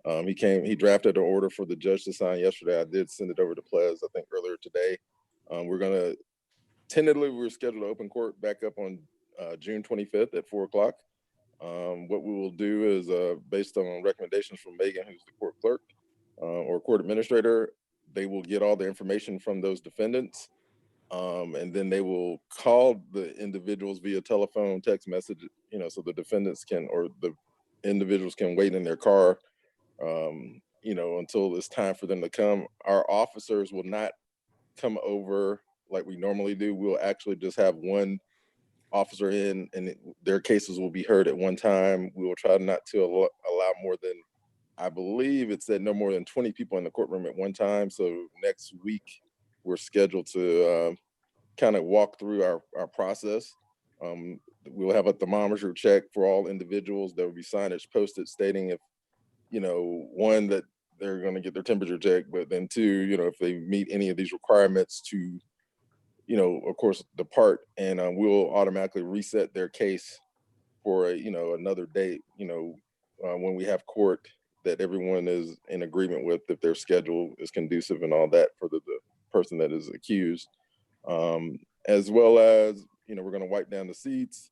He drafted an order for the judge to sign yesterday. I did send it over to Ples, I think earlier today. We're scheduled to open court back up on June 25th at 4 o'clock. What we will do is, based on recommendations from Megan, who's the court clerk or court administrator, they will get all the information from those defendants. And then they will call the individuals via telephone, text message, so the defendants or the individuals can wait in their car you know, until it's time for them to come. Our officers will not come over like we normally do. We'll actually just have one officer in, and their cases will be heard at one time. We will try not to allow more than, I believe it said no more than 20 people in the courtroom at one time. So next week, we're scheduled to kind of walk through our process. We'll have a thermometer check for all individuals. There will be signage posted stating if, you know, one, that they're going to get their temperature checked, but then two, you know, if they meet any of these requirements to, you know, of course, depart, and we'll automatically reset their case for a, you know, another date, you know, when we have court that everyone is in agreement with, if their schedule is conducive and all that for the person that is accused. As well as, you know, we're going to wipe down the seats.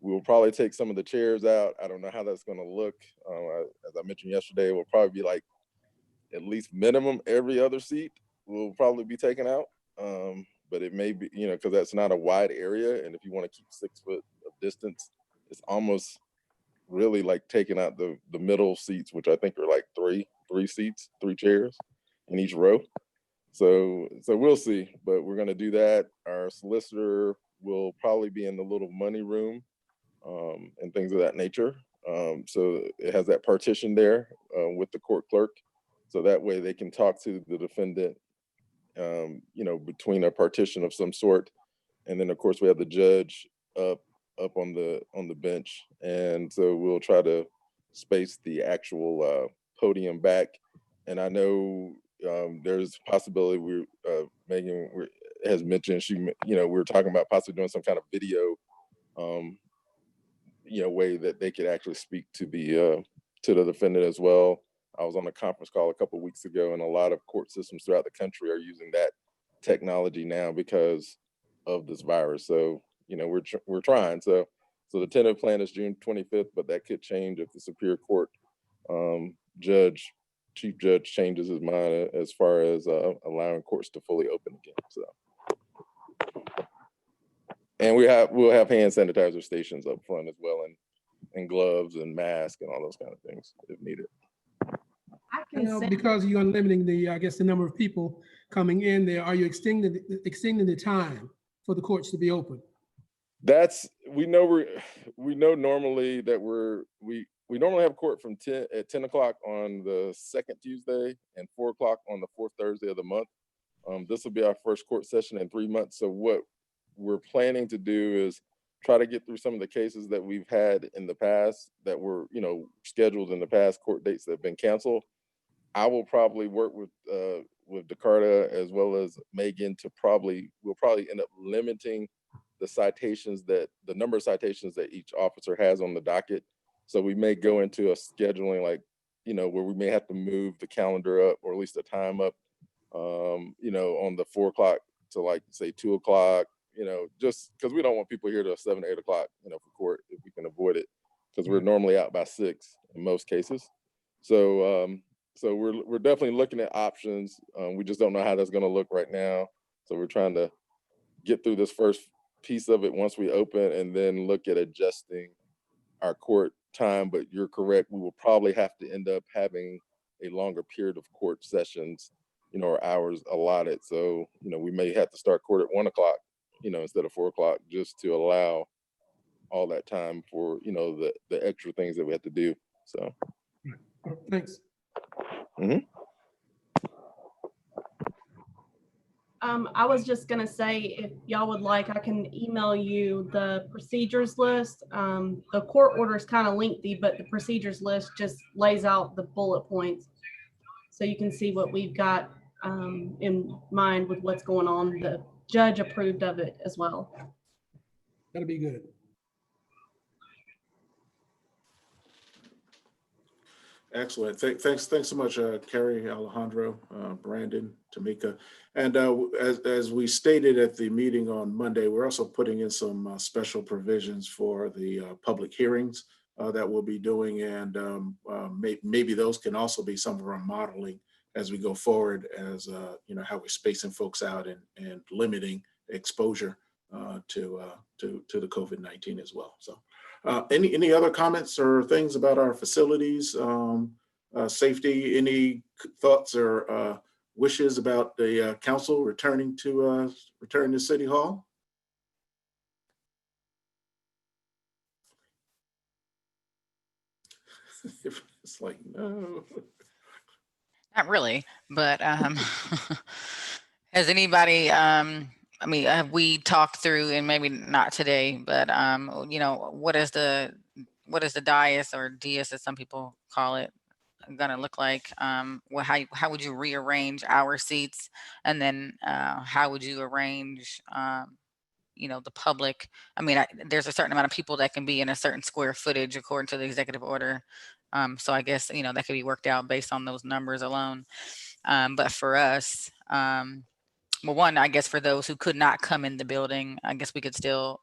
We'll probably take some of the chairs out. I don't know how that's going to look. As I mentioned yesterday, it will probably be like at least minimum every other seat will probably be taken out. But it may be, you know, because that's not a wide area. And if you want to keep 6 foot of distance, it's almost really like taking out the middle seats, which I think are like three seats, 3 chairs in each row. So we'll see, but we're going to do that. Our solicitor will probably be in the little money room and things of that nature. So it has that partition there with the court clerk. So that way they can talk to the defendant, you know, between a partition of some sort. And then of course we have the judge up on the bench. And so we'll try to space the actual podium back. And I know there's a possibility Megan has mentioned, you know, we were talking about possibly doing some kind of video, you know, way that they could actually speak to the defendant as well. I was on a conference call a couple of weeks ago, and a lot of court systems throughout the country are using that technology now because of this virus. So, you know, we're trying. So the tentative plan is June 25th, but that could change if the Superior Court Chief Judge changes his mind as far as allowing courts to fully open again. So, and we'll have hand sanitizer stations up front as well, and gloves and masks and all those kind of things if needed. Because you're limiting the, I guess, the number of people coming in there, are you extending the time for the courts to be open? We know normally that we normally have court from 10 o'clock on the second Tuesday and 4 o'clock on the 4th Thursday of the month. This will be our first court session in 3 months. So what we're planning to do is try to get through some of the cases that we've had in the past that were, you know, scheduled in the past, court dates that have been canceled. I will probably work with Dakarta as well as Megan we'll probably end up limiting the number of citations that each officer has on the docket. So we may go into a scheduling, like, you know, where we may have to move the calendar up, or at least the time up, you know, on the 4 o'clock to, like, say 2 o'clock, you know, just because we don't want people here till 7 or 8 o'clock, you know, for court if we can avoid it, because we're normally out by 6 in most cases. So we're definitely looking at options. We just don't know how that's going to look right now. So we're trying to get through this first piece of it once we open, and then look at adjusting our court time. But you're correct, we will probably have to end up having a longer period of court sessions, you know, or hours allotted. So, you know, we may have to start court at 1 o'clock, you know, instead of 4 o'clock, just to allow all that time for, you know, the extra things that we have to do. So thanks. Mm-hmm. I was just gonna say, if y'all would like, I can email you the procedures list. The court order is kind of lengthy, but the procedures list just lays out the bullet points, so you can see what we've got in mind with what's going on. The judge approved of it as well. That'll be good. Excellent. Thanks so much, Carrie, Alejandro, Brandon, Tamika. And as we stated at the meeting on Monday, we're also putting in some special provisions for the public hearings that we'll be doing. And maybe those can also be some of our modeling as we go forward, as you know, how we're spacing folks out and limiting exposure to the COVID-19 as well. So any other comments or things about our facilities safety. Any thoughts or wishes about the council returning to City Hall? It's like, no. Not really, but has anybody, I mean, have we talked through, and maybe not today, but you know, what is the dais or dais as some people call it gonna look like? Well, how would you rearrange our seats, and then how would you arrange you know, the public? I mean, there's a certain amount of people that can be in a certain square footage according to the executive order. So I guess, you know, that could be worked out based on those numbers alone. But for us, well, one, I guess for those who could not come in the building, I guess we could still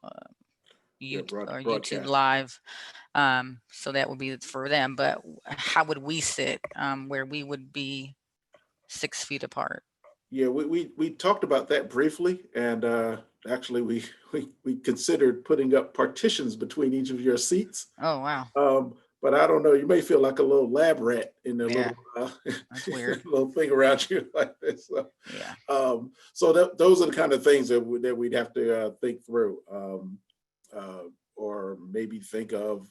YouTube broadcast. live. So that would be for them. But how would we sit where we would be 6 feet apart? Yeah, we talked about that briefly, and actually we considered putting up partitions between each of your seats. Oh, wow. But I don't know, you may feel like a little lab rat in the Yeah, little that's weird. little thing around you like this. So, Yeah. so those are the kind of things that we'd have to think through, or maybe think of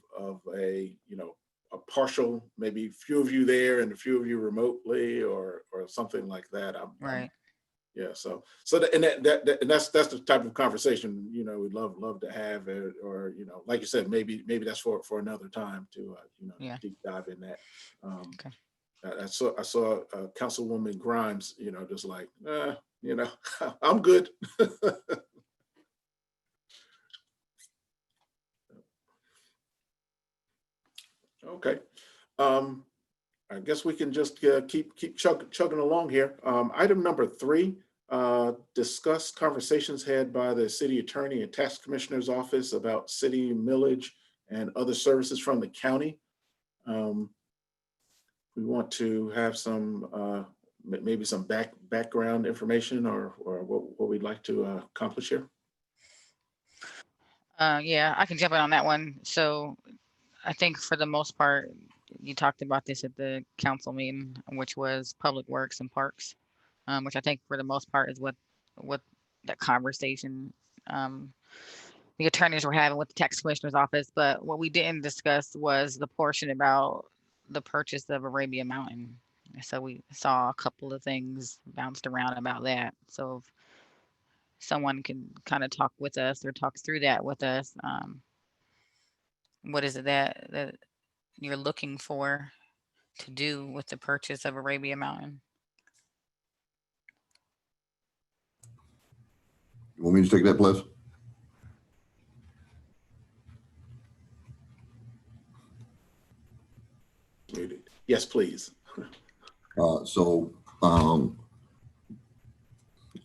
a, you know, a partial, maybe few of you there and a few of you remotely, or something like that. Right. Yeah, so and that's the type of conversation, you know, we'd love to have, or you know, like you said, maybe that's for another time to you know, Yeah. deep dive in that. Okay. I saw Councilwoman Grimes, you know, just like, you know, I'm good. Okay. I guess we can just keep chugging along here. Item number 3, discuss conversations had by the city attorney and tax commissioner's office about city millage and other services from the county. We want to have some maybe some background information, or what we'd like to accomplish here. Yeah, I can jump in on that one. So I think for the most part, you talked about this at the council meeting, which was public works and parks, which I think for the most part is what that conversation the attorneys were having with the tax commissioner's office. But what we didn't discuss was the portion about the purchase of Arabia Mountain. So we saw a couple of things bounced around about that. So if someone can kind of talk with us or talk through that with us, what is it that you're looking for to do with the purchase of Arabia Mountain? You want me to take that, please? Yes, please. So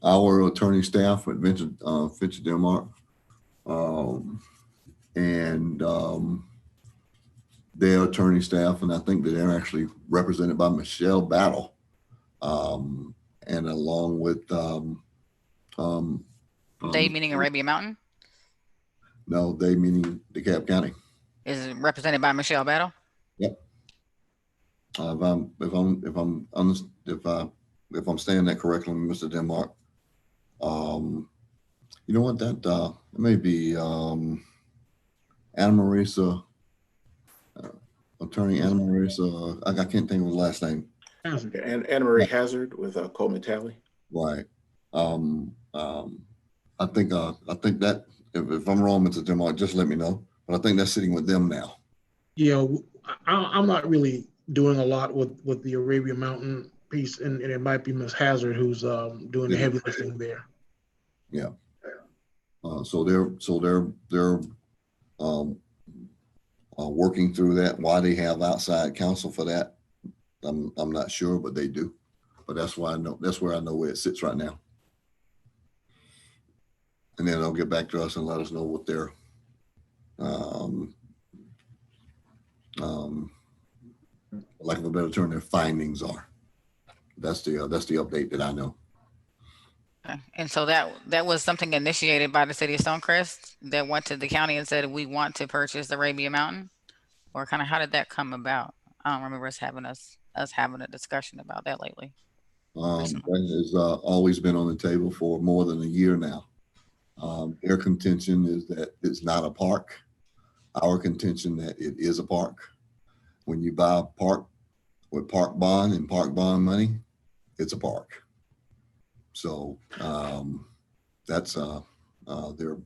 our attorney staff at Venture Denmark, and their attorney staff, and I think that they're actually represented by Michelle Battle, and along with They meaning Arabia Mountain? no, they meaning DeKalb County. Is it represented by Michelle Battle? Yep. If I'm saying that correctly, Mr. Denmark, you know what, that it may be Anna Marisa, attorney Anna Marisa. I can't think of the last name. And Anna Marie Hazard with Coleman Talley. Right. I think that if I'm wrong, Mr. Denmark, just let me know. But I think that's sitting with them now. Yeah, I'm not really doing a lot with the Arabia Mountain piece, and it might be Ms. Hazard who's doing the heavy lifting there. Yeah. So they're working through that. Why they have outside counsel for that, I'm not sure, but they do. But that's why I know, that's where I know where it sits right now. And then they'll get back to us and let us know what their lack of a better term, their findings are. That's the update that I know. Okay. And so that was something initiated by the city of Stonecrest that went to the county and said, we want to purchase the Arabia Mountain, or kind of how did that come about? I don't remember us having a us having a discussion about that lately. That has always been on the table for more than a year now. Their contention is that it's not a park. Our contention that it is a park. When you buy a park with park bond and park bond money, it's a park. So that's they're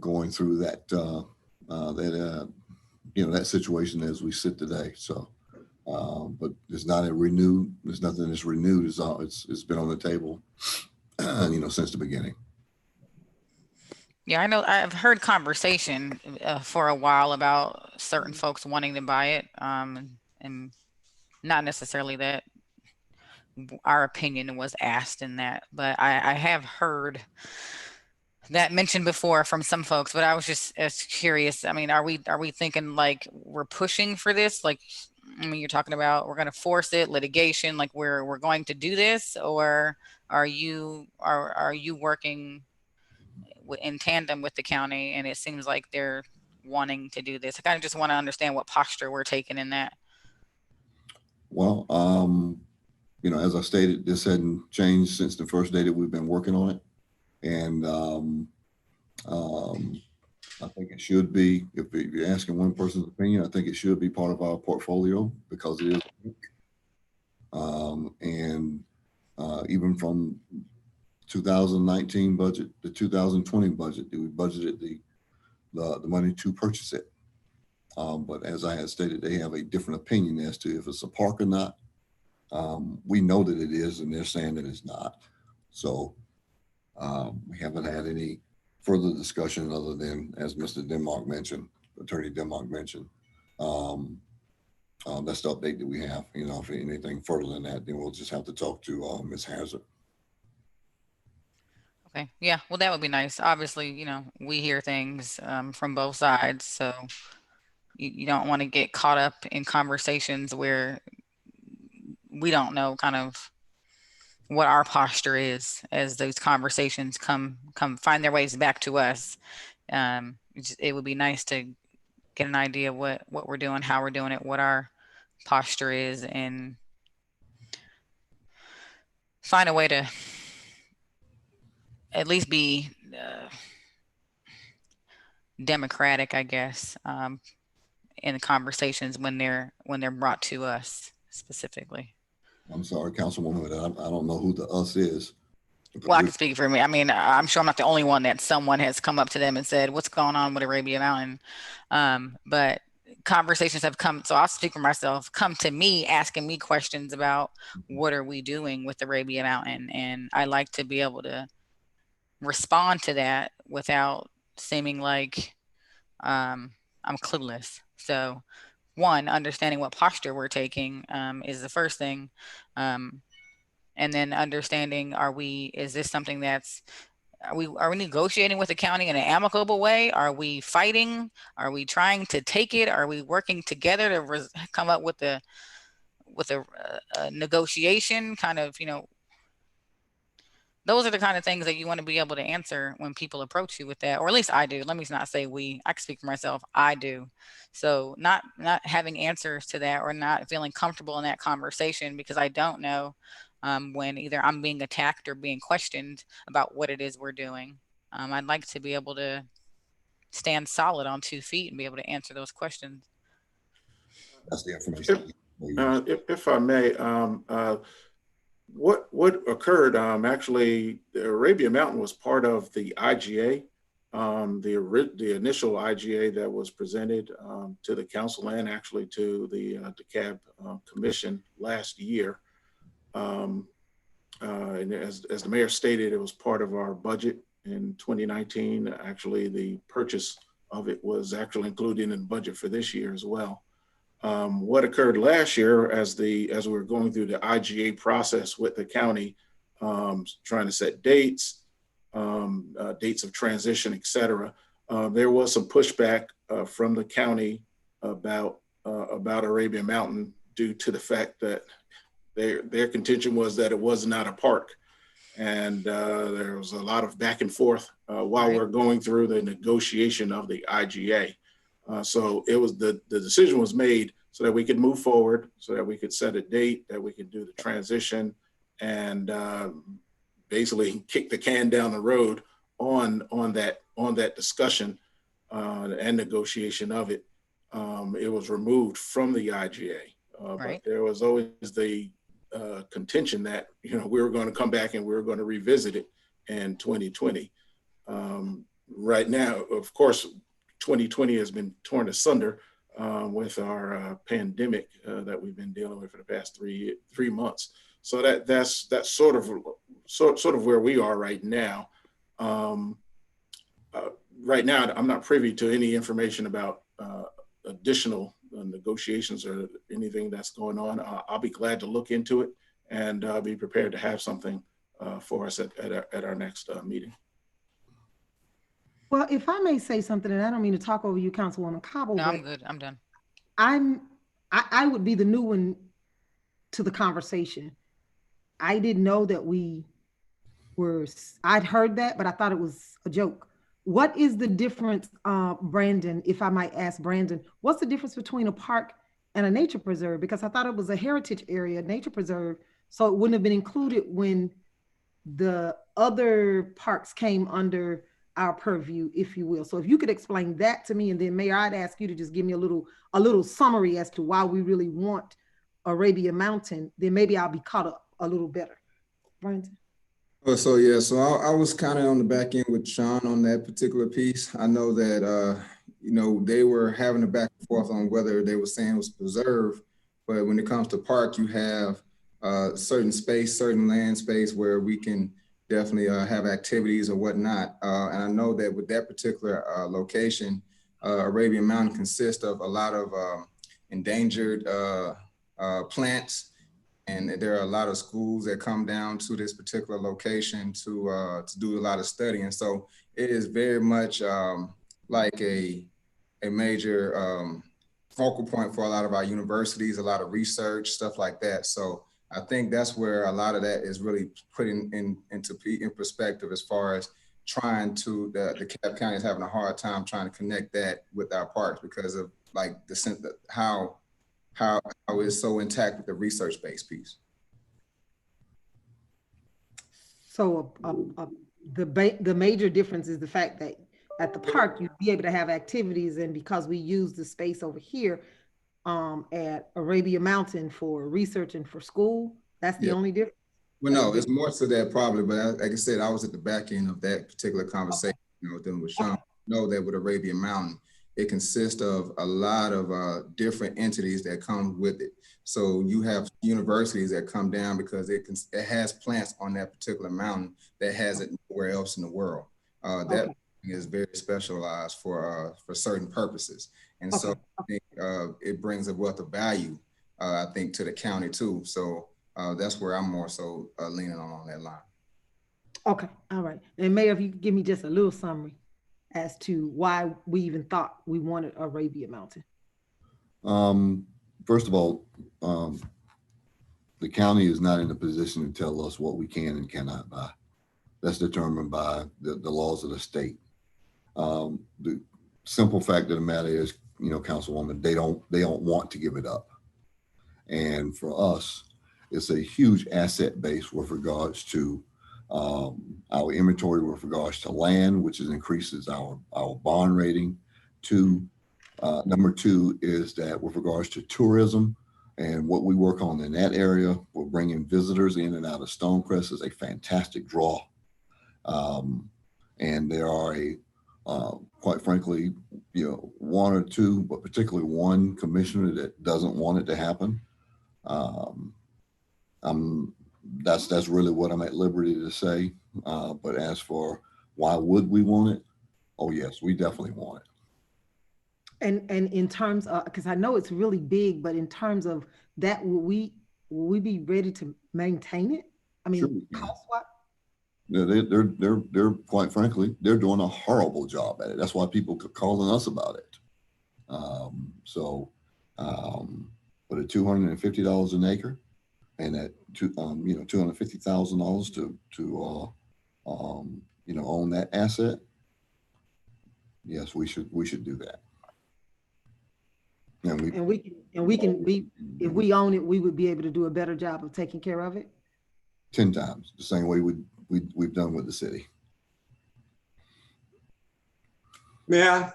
going through that that situation as we sit today. So but it's not a renewed. There's nothing that's renewed. It's been on the table, since the beginning. Yeah, I know. I've heard conversation for a while about certain folks wanting to buy it, and not necessarily that our opinion was asked in that, but I have heard that mentioned before from some folks. But I was just as curious. I mean, are we thinking like we're pushing for this? Like, I mean, you're talking about we're going to force it, litigation, like we're going to do this, or are you working in tandem with the county, and it seems like they're wanting to do this? I kind of just want to understand what posture we're taking in that. Well, as I stated, this hadn't changed since the first day that we've been working on it. And I think it should be, if you're asking one person's opinion, I think it should be part of our portfolio because it is. And even from 2019 budget, the 2020 budget, we budgeted the money to purchase it. But as I had stated, they have a different opinion as to if it's a park or not. We know that it is, and they're saying that it's not. So we haven't had any further discussion other than, as Mr. Denmark mentioned, Attorney Denmark mentioned, that's the update that we have. If anything further than that, then we'll just have to talk to Ms. Hazard. Okay. Yeah. Well, that would be nice. Obviously, we hear things from both sides. So you don't want to get caught up in conversations where we don't know kind of what our posture is as those conversations come find their ways back to us. It would be nice to get an idea of what we're doing, how we're doing it, what our posture is, and find a way to at least be democratic, I guess, in the conversations when they're brought to us specifically. I'm sorry, Councilwoman, I don't know who the us is. Well, I can speak for me. I mean, I'm sure I'm not the only one that someone has come up to them and said, what's going on with Arabia Mountain? But conversations have come, so I'll speak for myself, come to me asking me questions about what are we doing with Arabia Mountain? And I like to be able to respond to that without seeming like I'm clueless. So one, understanding what posture we're taking is the first thing. And then understanding, is this something that's, are we negotiating with the county in an amicable way? Are we fighting? Are we trying to take it? Are we working together to come up with a negotiation kind of, those are the kind of things that you want to be able to answer when people approach you with that, or at least I do. Let me not say we, I can speak for myself. I do. So not having answers to that or not feeling comfortable in that conversation because I don't know when either I'm being attacked or being questioned about what it is we're doing. I'd like to be able to stand solid on 2 feet and be able to answer those questions. That's the information. If I may, what occurred, actually, the Arabia Mountain was part of the IGA, the initial IGA that was presented to the council and actually to the DeKalb Commission last year. And as the mayor stated, it was part of our budget in 2019. Actually, the purchase of it was actually included in the budget for this year as well. What occurred last year as we were going through the IGA process with the county, trying to set dates, dates of transition, et cetera, there was some pushback from the county about Arabia Mountain due to the fact that their contention was that it was not a park. And there was a lot of back and forth while we're going through the negotiation of the IGA. So it was the decision was made so that we could move forward, so that we could set a date, that we could do the transition, and basically kick the can down the road on that discussion and negotiation of it. It was removed from the IGA, but there was always the contention that we were going to come back and we were going to revisit it in 2020. Right now, of course, 2020 has been torn asunder with our pandemic that we've been dealing with for the past three months. So that's sort of where we are right now. Right now, I'm not privy to any information about additional negotiations or anything that's going on. I'll be glad to look into it and be prepared to have something for us at our next meeting. Well, if I may say something, and I don't mean to talk over you, Councilwoman Cobble. No, but I'm good. I'm done. I would be the new one to the conversation. I didn't know that I'd heard that, but I thought it was a joke. What is the difference, Brandon, if I might ask Brandon, what's the difference between a park and a nature preserve? Because I thought it was a heritage area, nature preserve, so it wouldn't have been included when the other parks came under our purview, if you will. So if you could explain that to me, and then Mayor, I'd ask you to just give me a little summary as to why we really want Arabia Mountain, then maybe I'll be caught up a little better. Brandon? So I was kind of on the back end with Sean on that particular piece. I know that, they were having a back and forth on whether they were saying it was preserved, but when it comes to park, you have certain land space where we can definitely have activities or whatnot. And I know that with that particular location, Arabian Mountain consists of a lot of endangered plants. And there are a lot of schools that come down to this particular location to do a lot of studying. So it is very much like a major focal point for a lot of our universities, a lot of research, stuff like that. So I think that's where a lot of that is really put in perspective, as far as trying to, the DeKalb County is having a hard time trying to connect that with our parks because of like how it's so intact with the research-based piece. So the major difference is the fact that at the park, you'd be able to have activities, and because we use the space over here at Arabia Mountain for research and for school, that's the only difference? Well, no, it's more to that probably, but like I said, I was at the back end of that particular conversation dealing with Sean. Know that with Arabia Mountain, it consists of a lot of different entities that come with it. So you have universities that come down because it has plants on that particular mountain that has it nowhere else in the world. That is very specialized for certain purposes. And so I think it brings a wealth of value, I think, to the county too. So that's where I'm more so leaning on that line. Okay, all right. And Mayor, if you could give me just a little summary as to why we even thought we wanted Arabia Mountain. First of all, the county is not in a position to tell us what we can and cannot buy. That's determined by the laws of the state. The simple fact of the matter is, Councilwoman, they don't want to give it up. And for us, it's a huge asset base with regards to our inventory, with regards to land, which increases our bond rating. Number two is that with regards to tourism and what we work on in that area, we're bringing visitors in and out of Stonecrest is a fantastic draw. And there are quite frankly, one or two, but particularly one commissioner that doesn't want it to happen. That's really what I'm at liberty to say. But as for why would we want it? Oh yes, we definitely want it. And in terms of, because I know it's really big, but in terms of that, will we be ready to maintain it? I mean, sure, cost-wise? They're quite frankly, they're doing a horrible job at it. That's why people keep calling us about it. But at $250 an acre, and at $250,000 to own that asset, yes, we should do that. And And if we own it, we would be able to do a better job of taking care of it? 10 times, the same way we've done with the city. May I?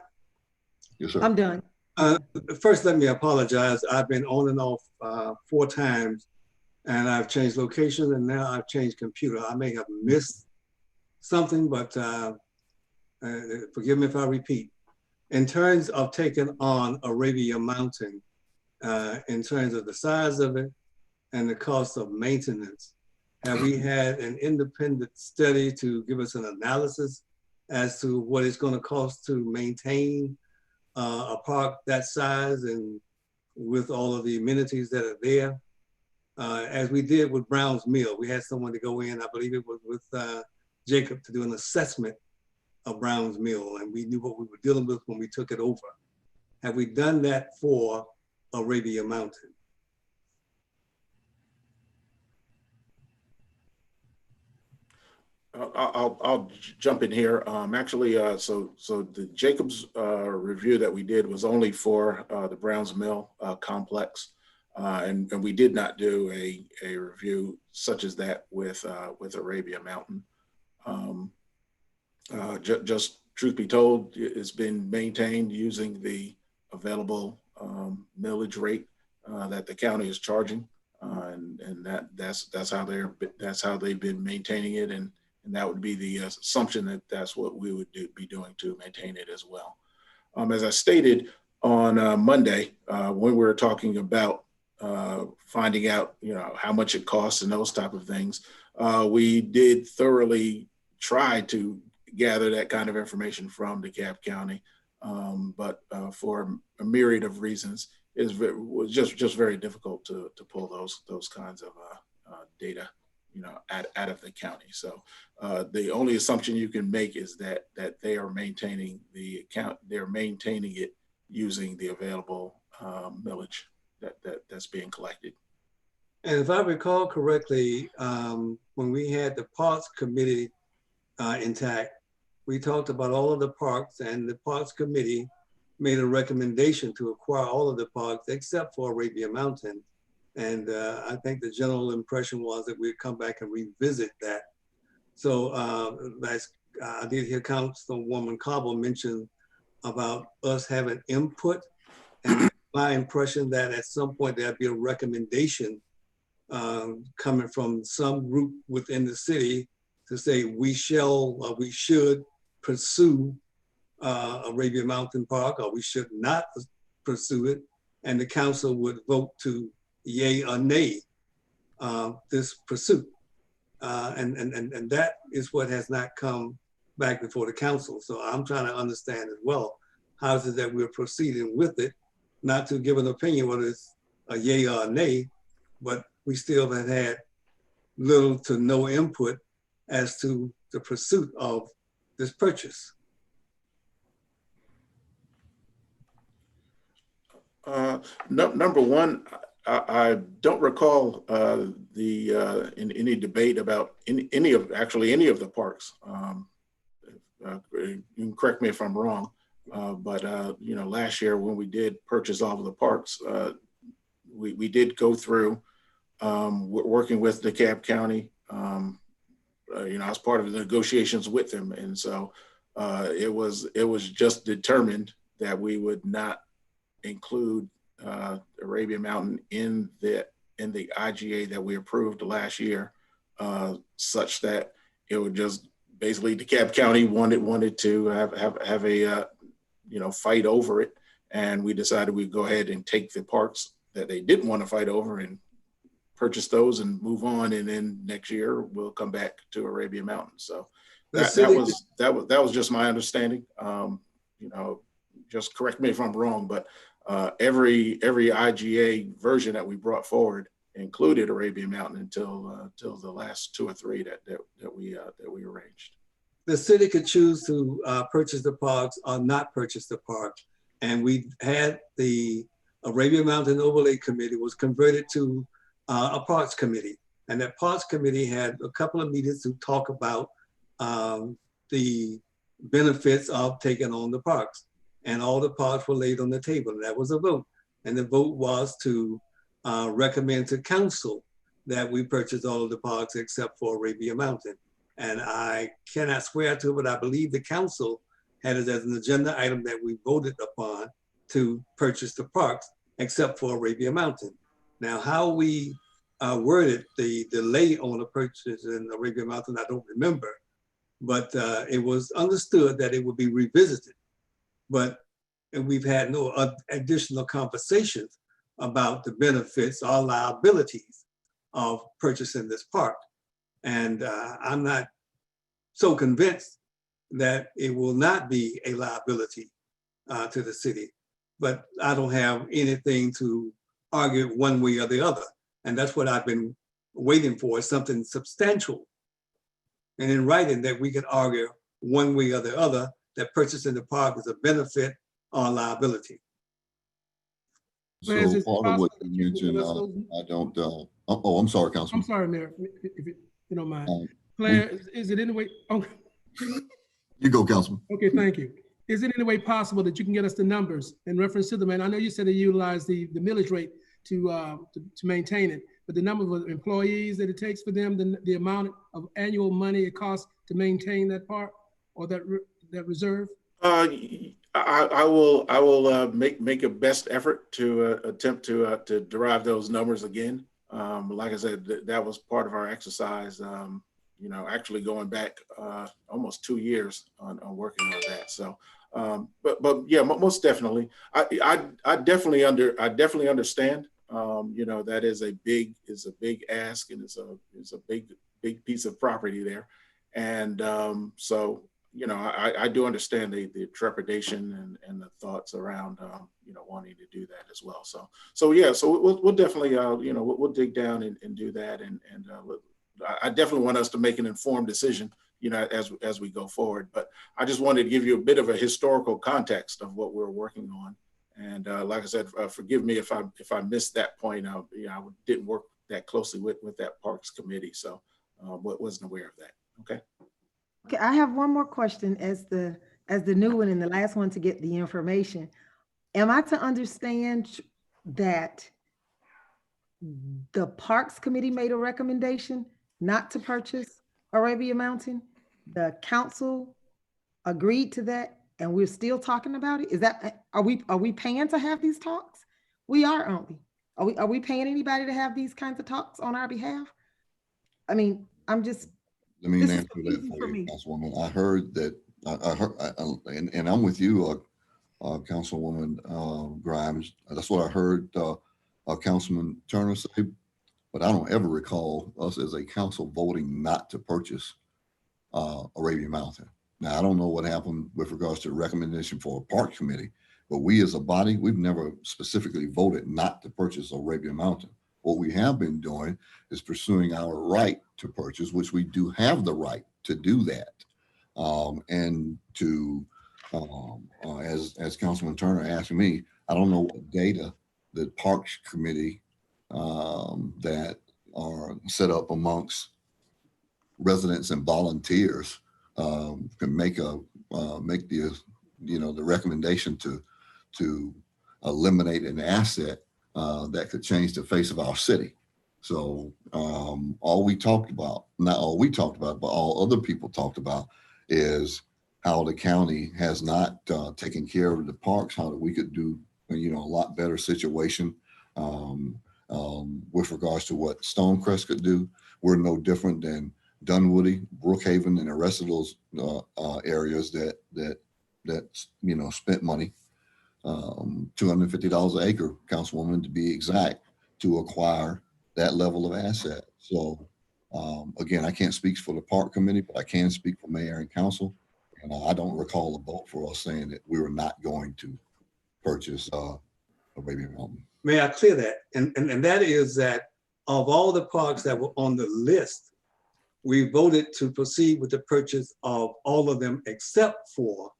Yes, sir. I'm done. First, let me apologize. I've been on and off 4 times, and I've changed location, and now I've changed computer. I may have missed something, but forgive me if I repeat. In terms of taking on Arabia Mountain, in terms of the size of it and the cost of maintenance, have we had an independent study to give us an analysis as to what it's going to cost to maintain a park that size and with all of the amenities that are there? As we did with Brown's Mill, we had someone to go in, I believe it was with Jacob, to do an assessment of Brown's Mill, and we knew what we were dealing with when we took it over. Have we done that for Arabia Mountain? I'll jump in here. Actually, so the Jacobs review that we did was only for the Browns Mill complex, and we did not do a review such as that with Arabia Mountain. Just truth be told, it's been maintained using the available millage rate that the county is charging, and that's how they've been maintaining it, and that would be the assumption that that's what we would be doing to maintain it as well. As I stated on Monday, when we were talking about finding out, how much it costs and those type of things, we did thoroughly try to gather that kind of information from DeKalb County, but for a myriad of reasons, it was just very difficult to pull those kinds of data, out of the county. So the only assumption you can make is that they are maintaining the account, they're maintaining it using the available millage that's being collected. And if I recall correctly, when we had the Parks Committee intact, we talked about all of the parks, and the Parks Committee made a recommendation to acquire all of the parks except for Arabia Mountain. And I think the general impression was that we'd come back and revisit that. So I did hear Councilwoman Cobble mention about us having input, and my impression that at some point there'd be a recommendation coming from some group within the city to say we should pursue Arabia Mountain Park, or we should not pursue it, and the council would vote to yay or nay this pursuit. And that is what has not come back before the council. So I'm trying to understand as well, how is it that we're proceeding with it, not to give an opinion whether it's a yay or a nay, but we still have had little to no input as to the pursuit of this purchase. Number one, I don't recall in any debate about any of the parks. You can correct me if I'm wrong, but last year when we did purchase all of the parks, we did go through working with DeKalb County. I was part of the negotiations with them, and so it was just determined that we would not include Arabia Mountain in the IGA that we approved last year, such that it would just basically DeKalb County wanted to have a fight over it, and we decided we'd go ahead and take the parks that they didn't want to fight over and purchase those and move on, and then next year we'll come back to Arabia Mountain. So that was just my understanding. Just correct me if I'm wrong, but every IGA version that we brought forward included Arabia Mountain until the last 2 or 3 that we arranged. The city could choose to purchase the parks or not purchase the park, and we had the Arabia Mountain Overlay Committee was converted to a Parks Committee, and that Parks Committee had a couple of meetings to talk about the benefits of taking on the parks, and all the parks were laid on the table. And that was a vote. And the vote was to recommend to council that we purchase all of the parks except for Arabia Mountain. And I cannot swear to it, but I believe the council had it as an agenda item that we voted upon to purchase the parks except for Arabia Mountain. Now, how we worded the delay on the purchase in Arabia Mountain, I don't remember, but it was understood that it would be revisited. But we've had no additional conversations about the benefits or liabilities of purchasing this park. And I'm not so convinced that it will not be a liability to the city, but I don't have anything to argue one way or the other. And that's what I've been waiting for, something substantial and in writing that we can argue one way or the other that purchasing the park is a benefit or a liability. So Lance, is it part of what possible that you you can mentioned, give us those- I don't, oh, I'm sorry, I'm Councilman. sorry, Mayor, if you don't mind. Um, Claire, is it any way, okay, You go, Councilman. okay, thank you. Is it any way possible that you can get us the numbers in reference to them? And I know you said they utilize the millage rate to maintain it, but the number of employees that it takes for them, the amount of annual money it costs to maintain that park or that reserve? I will make a best effort to attempt to derive those numbers again. Like I said, that was part of our exercise. You know, actually going back almost 2 years on working on that. So, but yeah, most definitely, I definitely understand. You know, that is a big ask, and it's a big piece of property there, and so. You know, I do understand the trepidation and the thoughts around, you know, wanting to do that as well. So yeah, so we'll definitely, you know, we'll dig down and do that. And I definitely want us to make an informed decision, you know, as we go forward. But I just wanted to give you a bit of a historical context of what we're working on. And like I said, forgive me if I missed that point. You know, I didn't work that closely with that Parks Committee, so wasn't aware of that. Okay. Okay, I have one more question as the new one and the last one to get the information. Am I to understand that the Parks Committee made a recommendation not to purchase Arabia Mountain? The council agreed to that and we're still talking about it? Is that, are we paying to have these talks? We are, aren't we? Are we paying anybody to have these kinds of talks on our behalf? I mean, I'm just, Let me this is answer that confusing for for you, me. Councilwoman. I heard that, I heard, and I'm with you, Councilwoman Grimes. That's what I heard Councilman Turner say, but I don't ever recall us as a council voting not to purchase Arabia Mountain. Now, I don't know what happened with regards to the recommendation for a park committee, but we as a body, we've never specifically voted not to purchase Arabia Mountain. What we have been doing is pursuing our right to purchase, which we do have the right to do that. And to, as Councilman Turner asked me, I don't know what data the Parks Committee that are set up amongst residents and volunteers can make the, you know, the recommendation to eliminate an asset that could change the face of our city. So all we talked about, not all we talked about, but all other people talked about is how the county has not taken care of the parks, how we could do, you know, a lot better situation with regards to what Stonecrest could do. We're no different than Dunwoody, Brookhaven, and the rest of those areas that you know spent money, $250 an acre, Councilwoman, to be exact, to acquire that level of asset. So again, I can't speak for the park committee, but I can speak for mayor and council. And I don't recall a vote for us saying that we were not going to purchase Arabia Mountain. May I clear that? And that is that of all the parks that were on the list, we voted to proceed with the purchase of all of them except for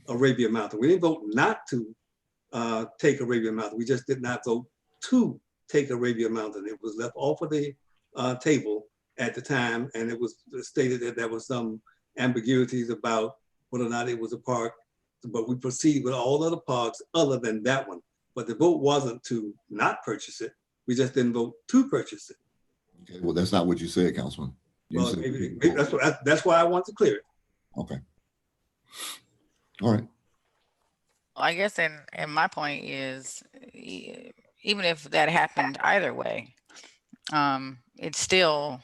Arabia Mountain. We didn't vote not to take Arabia Mountain. We just did not vote to take Arabia Mountain. It was left off of the table at the time, and it was stated that there was some ambiguities about whether or not it was a park, but we proceeded with all other parks other than that one. but the vote wasn't to not purchase it. We just didn't vote to purchase it. Okay, well, that's not what you said, Councilman. You Well, said- maybe that's why I want to clear it. Okay. All right. I guess, and my point is, even if that happened either way, it's still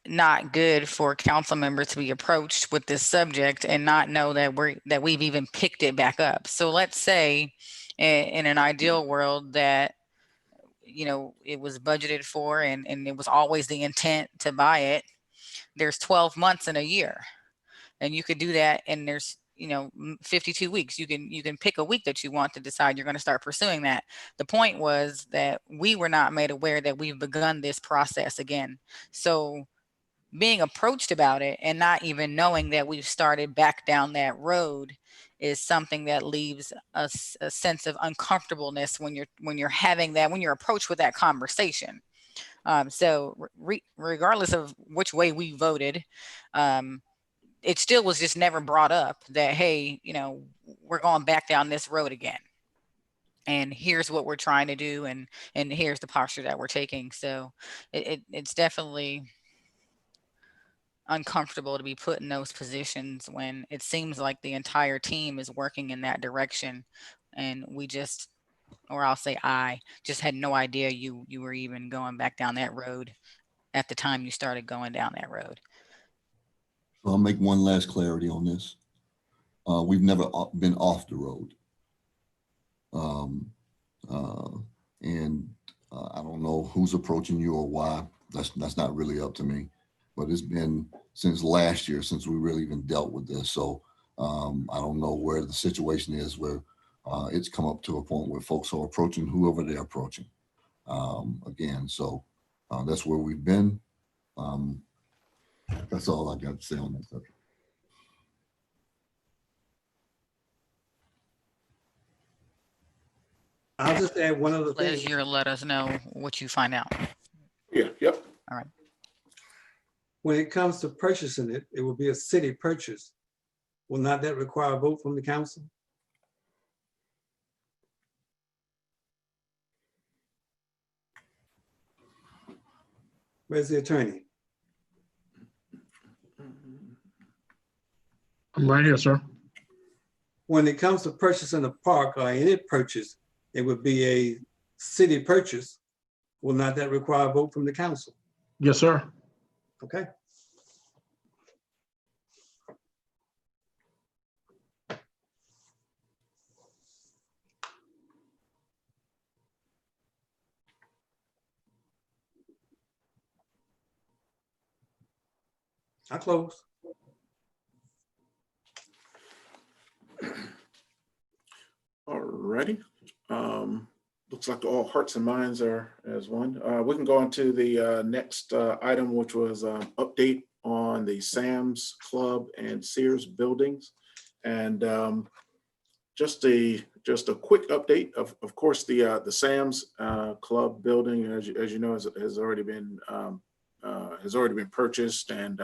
not good for council members to be approached with this subject and not know that we've even picked it back up. So let's say in an ideal world that, you know, it was budgeted for and it was always the intent to buy it. There's 12 months in a year, and you could do that. And there's, you know, 52 weeks. You can pick a week that you want to decide you're going to start pursuing that. The point was that we were not made aware that we've begun this process again. So being approached about it and not even knowing that we've started back down that road is something that leaves a sense of uncomfortableness when you're approached with that conversation. So regardless of which way we voted, it still was just never brought up that, hey, you know, we're going back down this road again. And here's what we're trying to do, and here's the posture that we're taking. So it's definitely uncomfortable to be put in those positions when it seems like the entire team is working in that direction, and we just, or I'll say I just had no idea you were even going back down that road at the time you started going down that road. So I'll make one last clarity on this. We've never been off the road. I don't know who's approaching you or why. That's not really up to me. But it's been since last year since we really even dealt with this. So I don't know where the situation is where it's come up to a point where folks are approaching whoever they're approaching. Again, so that's where we've been. That's all I got to say on that subject. I'll just add one other thing. Liz, you'll let us know what you find out. Yeah, yep. All right. When it comes to purchasing it, it will be a city purchase. Will not that require a vote from the council? Where's the attorney? I'm right here, sir. When it comes to purchasing a park or any purchase, it would be a city purchase. Will not that require a vote from the council? Yes, sir. Okay. I close. All righty. Looks like all hearts and minds are as one. We can go on to the next item, which was update on the Sam's Club and Sears buildings. And just a quick update. Of course, the Sam's Club building, as you know, has already been purchased and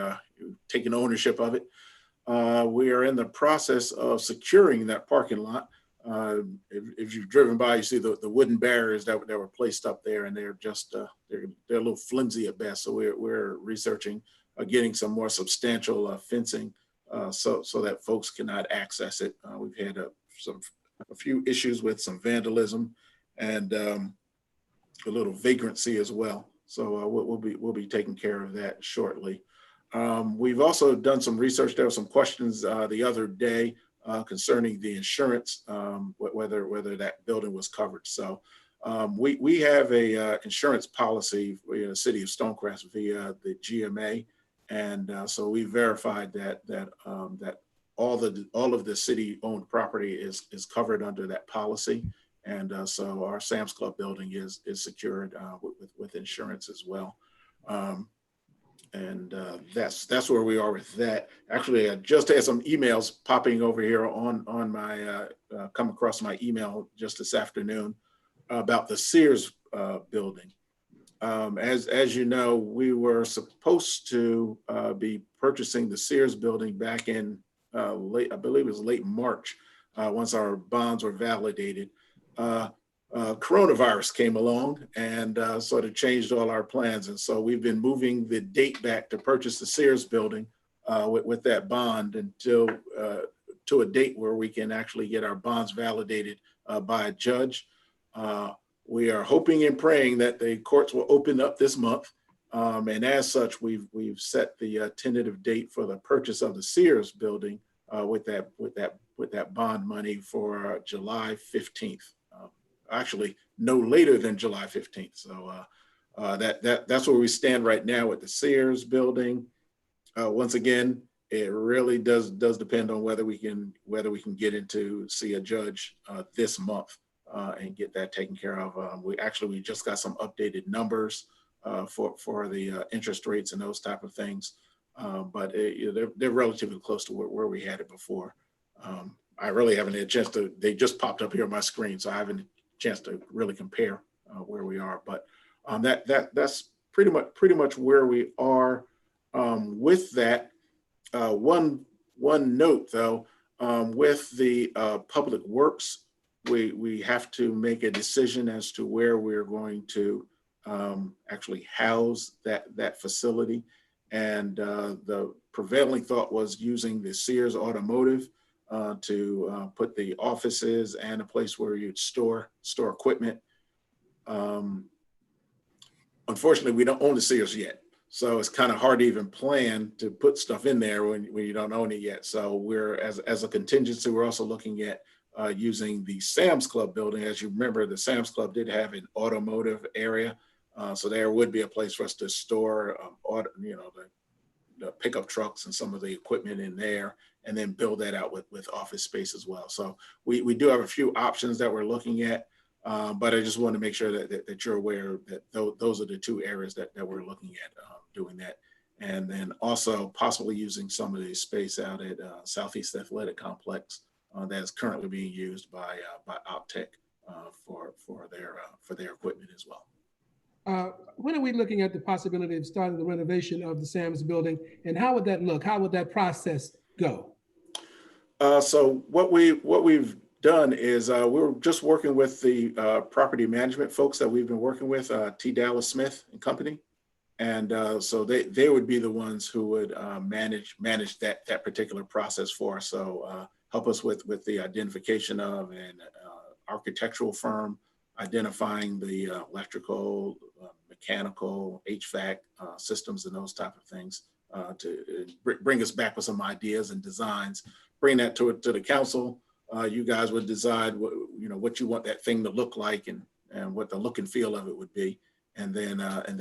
taken ownership of it. We are in the process of securing that parking lot. If you've driven by, you see the wooden barriers that were placed up there, and they're just they're a little flimsy at best. So we're researching getting some more substantial fencing so that folks cannot access it. We've had a few issues with some vandalism and a little vagrancy as well. So we'll be taking care of that shortly. We've also done some research. There were some questions the other day concerning the insurance, whether that building was covered. So we have a insurance policy for the City of Stonecrest via the GMA, and so we verified that all of the city-owned property is covered under that policy, and so our Sam's Club building is secured with insurance as well. And that's where we are with that. Actually, I just had some emails popping over here on my come across my email just this afternoon about the Sears building. As you know, we were supposed to be purchasing the Sears building back in I believe it was late March, once our bonds were validated. coronavirus came along and sort of changed all our plans. And so we've been moving the date back to purchase the Sears building with that bond until to a date where we can actually get our bonds validated by a judge. We are hoping and praying that the courts will open up this month. And as such, we've set the tentative date for the purchase of the Sears building with that bond money for July 15th. Actually, no later than July 15th. So that's where we stand right now with the Sears building. Once again, it really does depend on whether we can get in to see a judge this month and get that taken care of. We just got some updated numbers for the interest rates and those type of things, but they're relatively close to where we had it before. I really haven't had a chance to. They just popped up here on my screen, so I haven't had a chance to really compare where we are. But that's pretty much where we are with that. One note though, with the public works, we have to make a decision as to where we're going to actually house that facility. And the prevailing thought was using the Sears Automotive to put the offices and a place where you'd store equipment. Unfortunately, we don't own the Sears yet. So it's kind of hard to even plan to put stuff in there when you don't own it yet. So we're, as a contingency, we're also looking at using the Sam's Club building. As you remember, the Sam's Club did have an automotive area. So there would be a place for us to store, the pickup trucks and some of the equipment in there, and then build that out with office space as well. So we do have a few options that we're looking at, but I just want to make sure that you're aware that those are the two areas that we're looking at doing that. And then also possibly using some of the space out at Southeast Athletic Complex that is currently being used by Optech for their equipment as well. When are we looking at the possibility of starting the renovation of the Sam's building, and how would that look? How would that process go? So what we've done is we're just working with the property management folks that we've been working with, T. Dallas Smith and Company, and so they would be the ones who would manage that particular process for us. So help us with the identification of an architectural firm, identifying the electrical, mechanical, HVAC systems and those type of things to bring us back with some ideas and designs, bring that to the council. You guys would decide what you want that thing to look like and what the look and feel of it would be. And then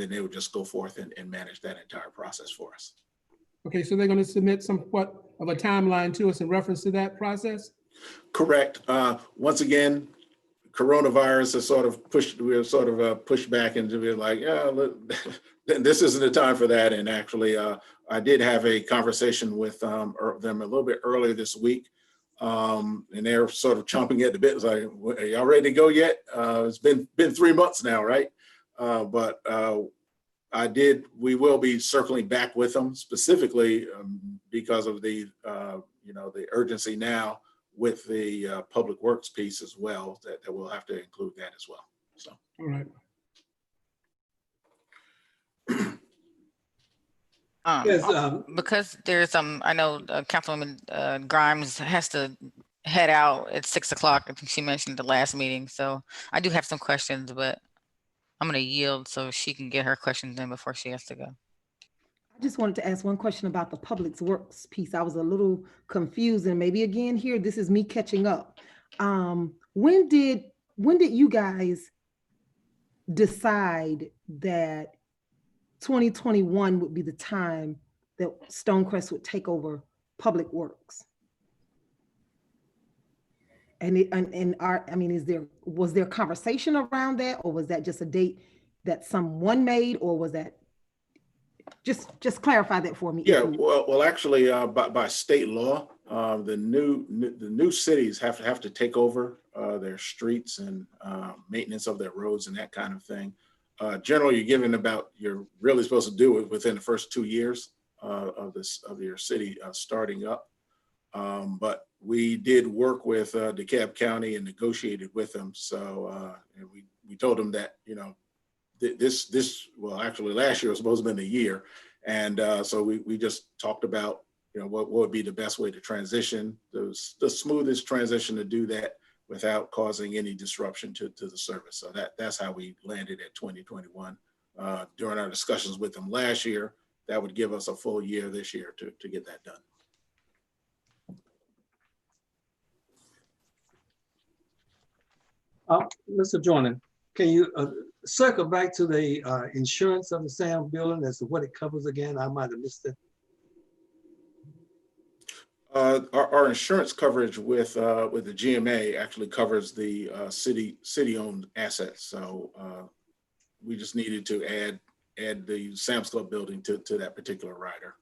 they would just go forth and manage that entire process for us. Okay, so they're going to submit somewhat of a timeline to us in reference to that process? Correct. Once again, coronavirus has sort of pushed back into being like, yeah, this isn't the time for that. And actually, I did have a conversation with them a little bit earlier this week. And they're sort of chomping at the bit. It's like, are y'all ready to go yet? It's been 3 months now, right? But we will be circling back with them specifically because of the urgency now with the public works piece as well, that we'll have to include that as well. So. All right. Yes, because there's I know Councilwoman Grimes has to head out at 6 o'clock. I think she mentioned the last meeting. So I do have some questions, but I'm going to yield so she can get her questions in before she has to go. I just wanted to ask one question about the public works piece. I was a little confused, and maybe again here, this is me catching up. When did you guys decide that 2021 would be the time that Stonecrest would take over public works? Was there conversation around that, or was that just a date that someone made, or was that just clarify that for me? Yeah, well, actually, by state law, the new cities have to take over their streets and maintenance of their roads and that kind of thing. Generally, you're really supposed to do it within the first 2 years of your city starting up. But we did work with DeKalb County and negotiated with them. So and we told them that, you know, well, actually last year was supposed to have been a year. And so we just talked about, you know, what would be the best way to transition, the smoothest transition to do that without causing any disruption to the service. So that's how we landed at 2021. During our discussions with them last year, that would give us a full year this year to get that done. Mr. Jordan, can you circle back to the insurance of the Sam building as to what it covers again? I might have missed it. Our insurance coverage with the GMA actually covers the city-owned assets. So we just needed to add the Sam's Club building to that particular rider.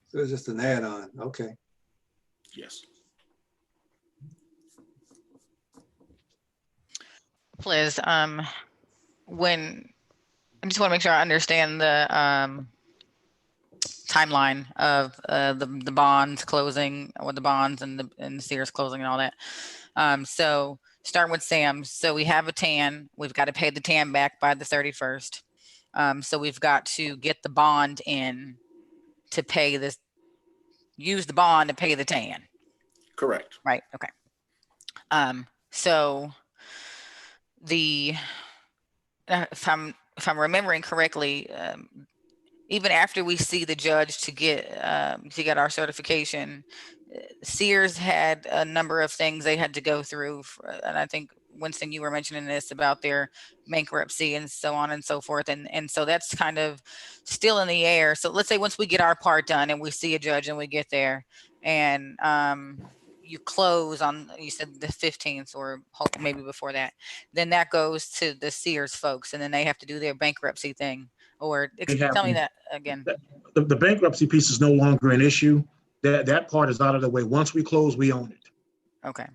So it's just an add-on. Okay. Yes. Liz, when I just want to make sure I understand the timeline of the bonds closing, or the bonds and the Sears closing and all that. So starting with Sam's, so we have a TAN, we've got to pay the TAN back by the 31st. So we've got to get the bond in to pay this, use the bond to pay the TAN. Correct. Right. Okay. So if I'm remembering correctly, even after we see the judge to get our certification, Sears had a number of things they had to go through, and I think Winston, you were mentioning this about their bankruptcy and so on and so forth, and so that's kind of still in the air. So let's say once we get our part done and we see a judge and we get there, and you close on, you said the 15th or maybe before that, then that goes to the Sears folks, and then they have to do their bankruptcy thing. Or tell me that again. The bankruptcy piece is no longer an issue. That part is out of the way. Once we close, we own it. Okay.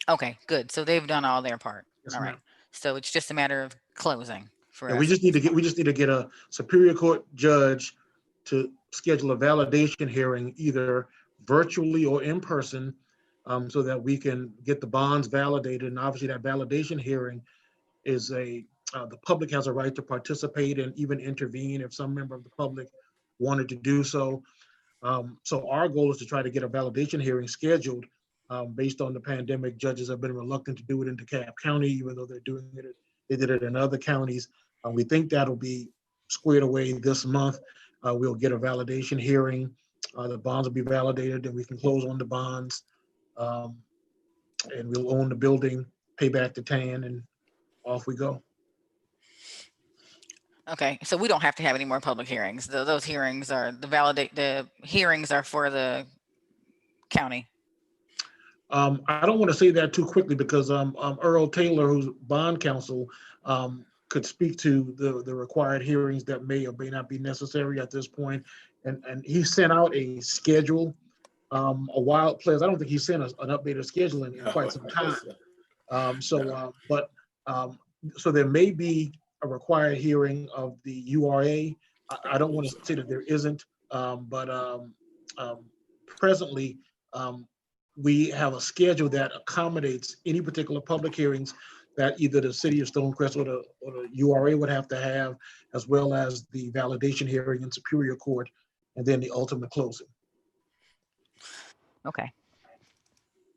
Okay, good. So they've done all their part. Yes, all right. ma'am. So it's just a matter of closing for us. We just need to get a Superior Court judge to schedule a validation hearing, either virtually or in person, so that we can get the bonds validated. And obviously that validation hearing is the public has a right to participate and even intervene if some member of the public wanted to do so. So our goal is to try to get a validation hearing scheduled. Based on the pandemic, judges have been reluctant to do it in DeKalb County, even though they're doing it. They did it in other counties. We think that'll be squared away this month. We'll get a validation hearing. The bonds will be validated, and we can close on the bonds. And we'll own the building, pay back the TAN, and off we go. Okay, so we don't have to have any more public hearings. Those hearings are the hearings are for the county. I don't want to say that too quickly because Earl Taylor, who's bond counsel, could speak to the required hearings that may or may not be necessary at this point. And he sent out a schedule a while. Players, I don't think he sent us an updated schedule in quite some time. So there may be a required hearing of the URA. I don't want to say that there isn't, but presently we have a schedule that accommodates any particular public hearings that either the City of Stonecrest or the URA would have to have, as well as the validation hearing in Superior Court, and then the ultimate closing. Okay.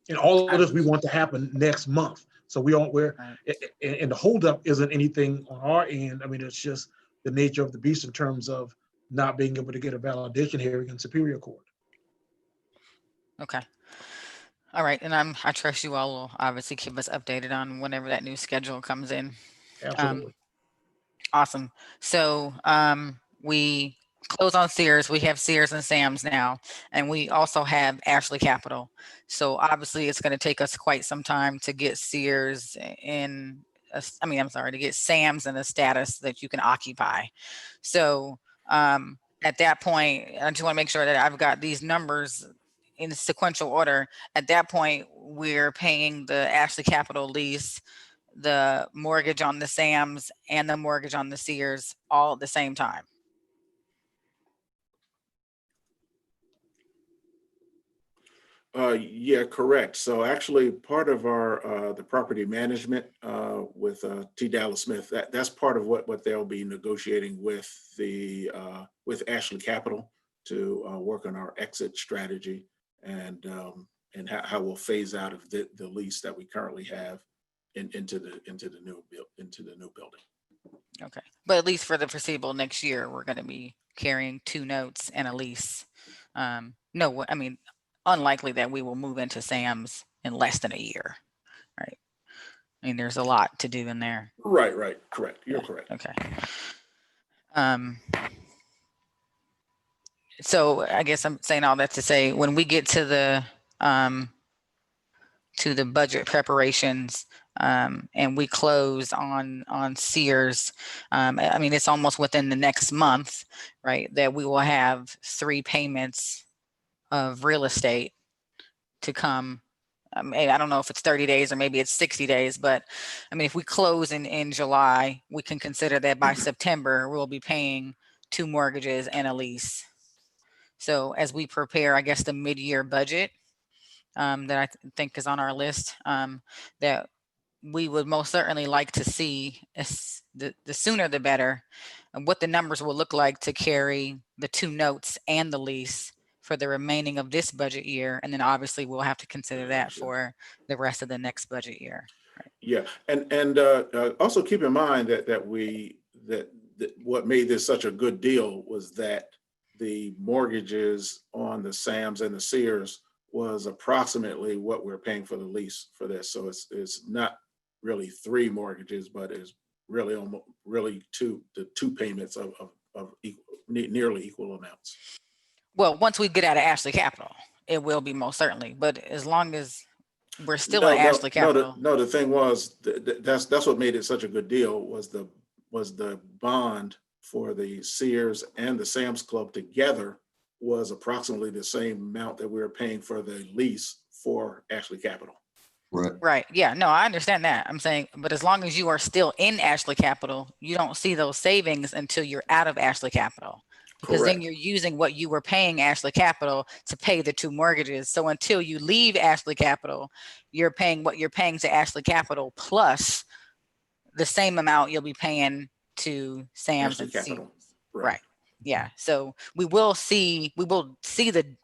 And all of this we want to happen next month. So and the holdup isn't anything on our end. I mean, it's just the nature of the beast in terms of not being able to get a validation hearing in Superior Court. Okay. All right, and I trust you all will obviously keep us updated on whenever that new schedule comes in. Absolutely. Awesome. So we close on Sears. We have Sears and Sam's now, and we also have Ashley Capital. So obviously it's going to take us quite some time to get Sears in, to get Sam's in a status that you can occupy. So at that point, I just want to make sure that I've got these numbers in sequential order. At that point, we're paying the Ashley Capital lease, the mortgage on the Sam's, and the mortgage on the Sears all at the same time. Yeah, correct. So actually part of our, the property management, with, T. Dallas Smith, that's part of what they'll be negotiating with with Ashley Capital to, work on our exit strategy and how we'll phase out of the lease that we currently have into the new building. Okay, but at least for the foreseeable next year, we're going to be carrying 2 notes and a lease. No, I mean, unlikely that we will move into Sam's in less than a year, right? I mean, there's a lot to do in there. Right, correct. You're correct. Okay. So I guess I'm saying all that to say, when we get to the budget preparations, and we close on Sears, I mean, it's almost within the next month, right, that we will have 3 payments of real estate to come. I don't know if it's 30 days or maybe it's 60 days, but I mean, if we close in July, we can consider that by September, we'll be paying 2 mortgages and a lease. So as we prepare, I guess, the mid-year budget, that I think is on our list, that we would most certainly like to see, the sooner the better, and what the numbers will look like to carry the 2 notes and the lease for the remaining of this budget year. And then obviously we'll have to consider that for the rest of the next budget year. Right? Yeah, and also keep in mind that what made this such a good deal was that the mortgages on the Sams and the Sears was approximately what we're paying for the lease for this. So it's not really 3 mortgages, but it's really the 2 payments of nearly equal amounts. Well, once we get out of Ashley Capital, it will be most certainly, but as long as we're still at Ashley Capital. No, the thing was, that's what made it such a good deal was the bond for the Sears and the Sam's Club together was approximately the same amount that we were paying for the lease for Ashley Capital. Right. Yeah. No, I understand that. I'm saying, but as long as you are still in Ashley Capital, you don't see those savings until you're out of Ashley Capital. Because then you're using what you were paying Ashley Capital to pay the 2 mortgages. So until you leave Ashley Capital, you're paying what you're paying to Ashley Capital plus the same amount you'll be paying to Sam's and Capital. Right. Yeah. So we will see the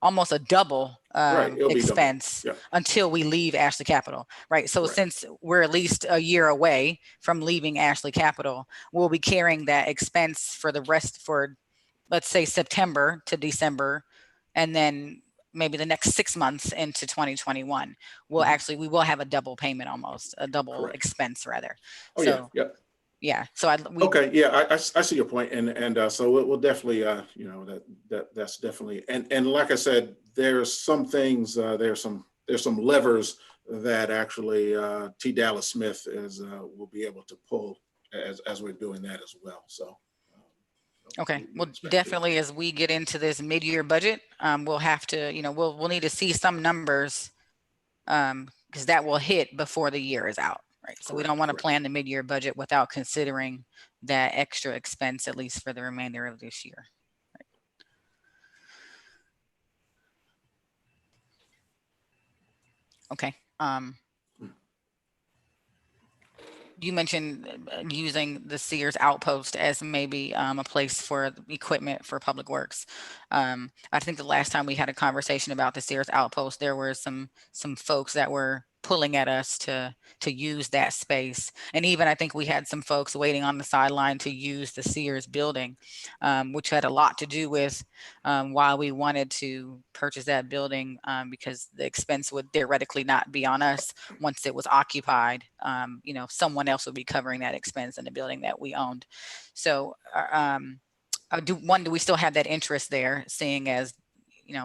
almost a double expense until we leave Ashley Capital. Right. So since we're at least a year away from leaving Ashley Capital, we'll be carrying that expense for the rest for, let's say, September to December, and then maybe the next 6 months into 2021. We will have a double payment, almost a double expense rather. Yeah. So I see your point, and so we'll definitely, that's definitely, and like I said, there's some things, there's some levers that actually T. Dallas Smith will be able to pull as we're doing that as well. So. Okay. Well, definitely as we get into this mid-year budget, we'll have to, we'll need to see some numbers, because that will hit before the year is out. Right. So we don't want to plan the mid-year budget without considering that extra expense, at least for the remainder of this year. Right. Okay. You mentioned using the Sears outpost as maybe a place for equipment for Public Works. I think the last time we had a conversation about the Sears outpost, there were some folks that were pulling at us to use that space. And even I think we had some folks waiting on the sideline to use the Sears building, which had a lot to do with why we wanted to purchase that building, because the expense would theoretically not be on us once it was occupied. Someone else would be covering that expense in the building that we owned. So do we still have that interest there, seeing as,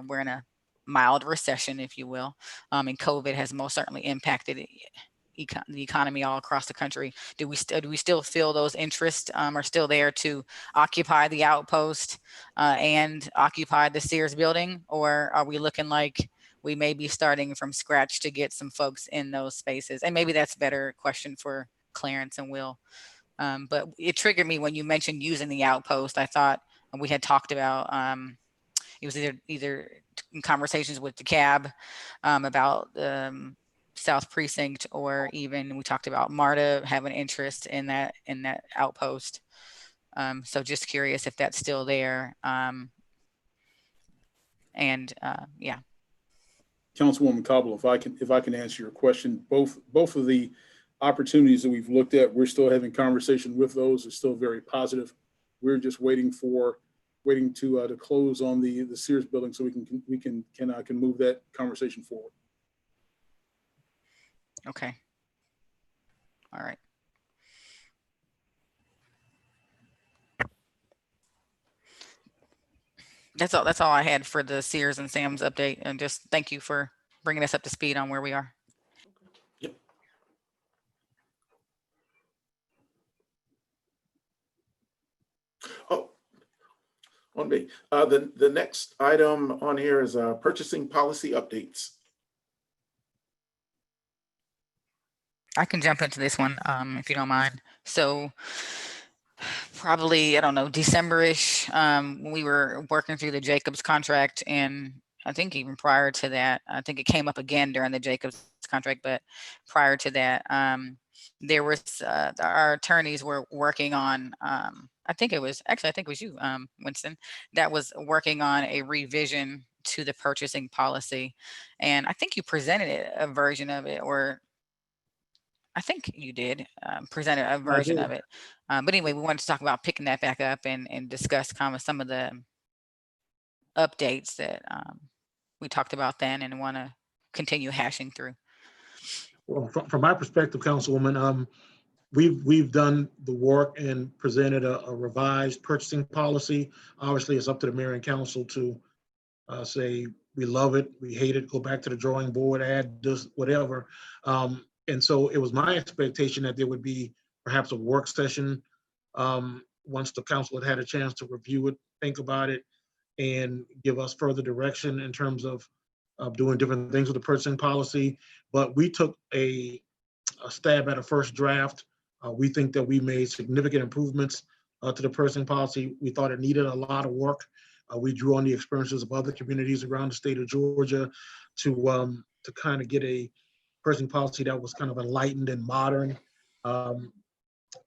we're in a mild recession, if you will, and COVID has most certainly impacted the economy all across the country. Do we still feel those interests are still there to occupy the outpost and occupy the Sears building, or are we looking like we may be starting from scratch to get some folks in those spaces? And maybe that's a better question for Clarence and Will. But it triggered me when you mentioned using the outpost. I thought we had talked about it was either in conversations with the cab about South Precinct, or even we talked about MARTA having interest in that outpost. So just curious if that's still there. Yeah. Councilwoman Cobble, if I can answer your question, both of the opportunities that we've looked at, we're still having conversation with those. It's still very positive. We're just waiting to close on the Sears building so we can move that conversation forward. Okay. All right. That's all I had for the Sears and Sam's update, and just thank you for bringing us up to speed on where we are. Yep. Oh, on me. The next item on here is purchasing policy updates. I can jump into this one if you don't mind. So probably, I don't know, December-ish, we were working through the Jacobs contract, and I think even prior to that, I think it came up again during the Jacobs contract, but prior to that, there was our attorneys were working on, I think it was you, Winston, that was working on a revision to the purchasing policy. And I think you presented a version of it, or I think you did present a version of it. But anyway, we wanted to talk about picking that back up and discuss kind of some of the updates that we talked about then, and want to continue hashing through. Well, from my perspective, Councilwoman, we've done the work and presented a revised purchasing policy. Obviously, it's up to the mayor and council to say we love it, we hate it, go back to the drawing board, add this, whatever. And so it was my expectation that there would be perhaps a work session once the council had a chance to review it, think about it, and give us further direction in terms of doing different things with the purchasing policy. But we took a stab at a first draft. We think that we made significant improvements to the purchasing policy. We thought it needed a lot of work. We drew on the experiences of other communities around the state of Georgia to kind of get a purchasing policy that was kind of enlightened and modern. Some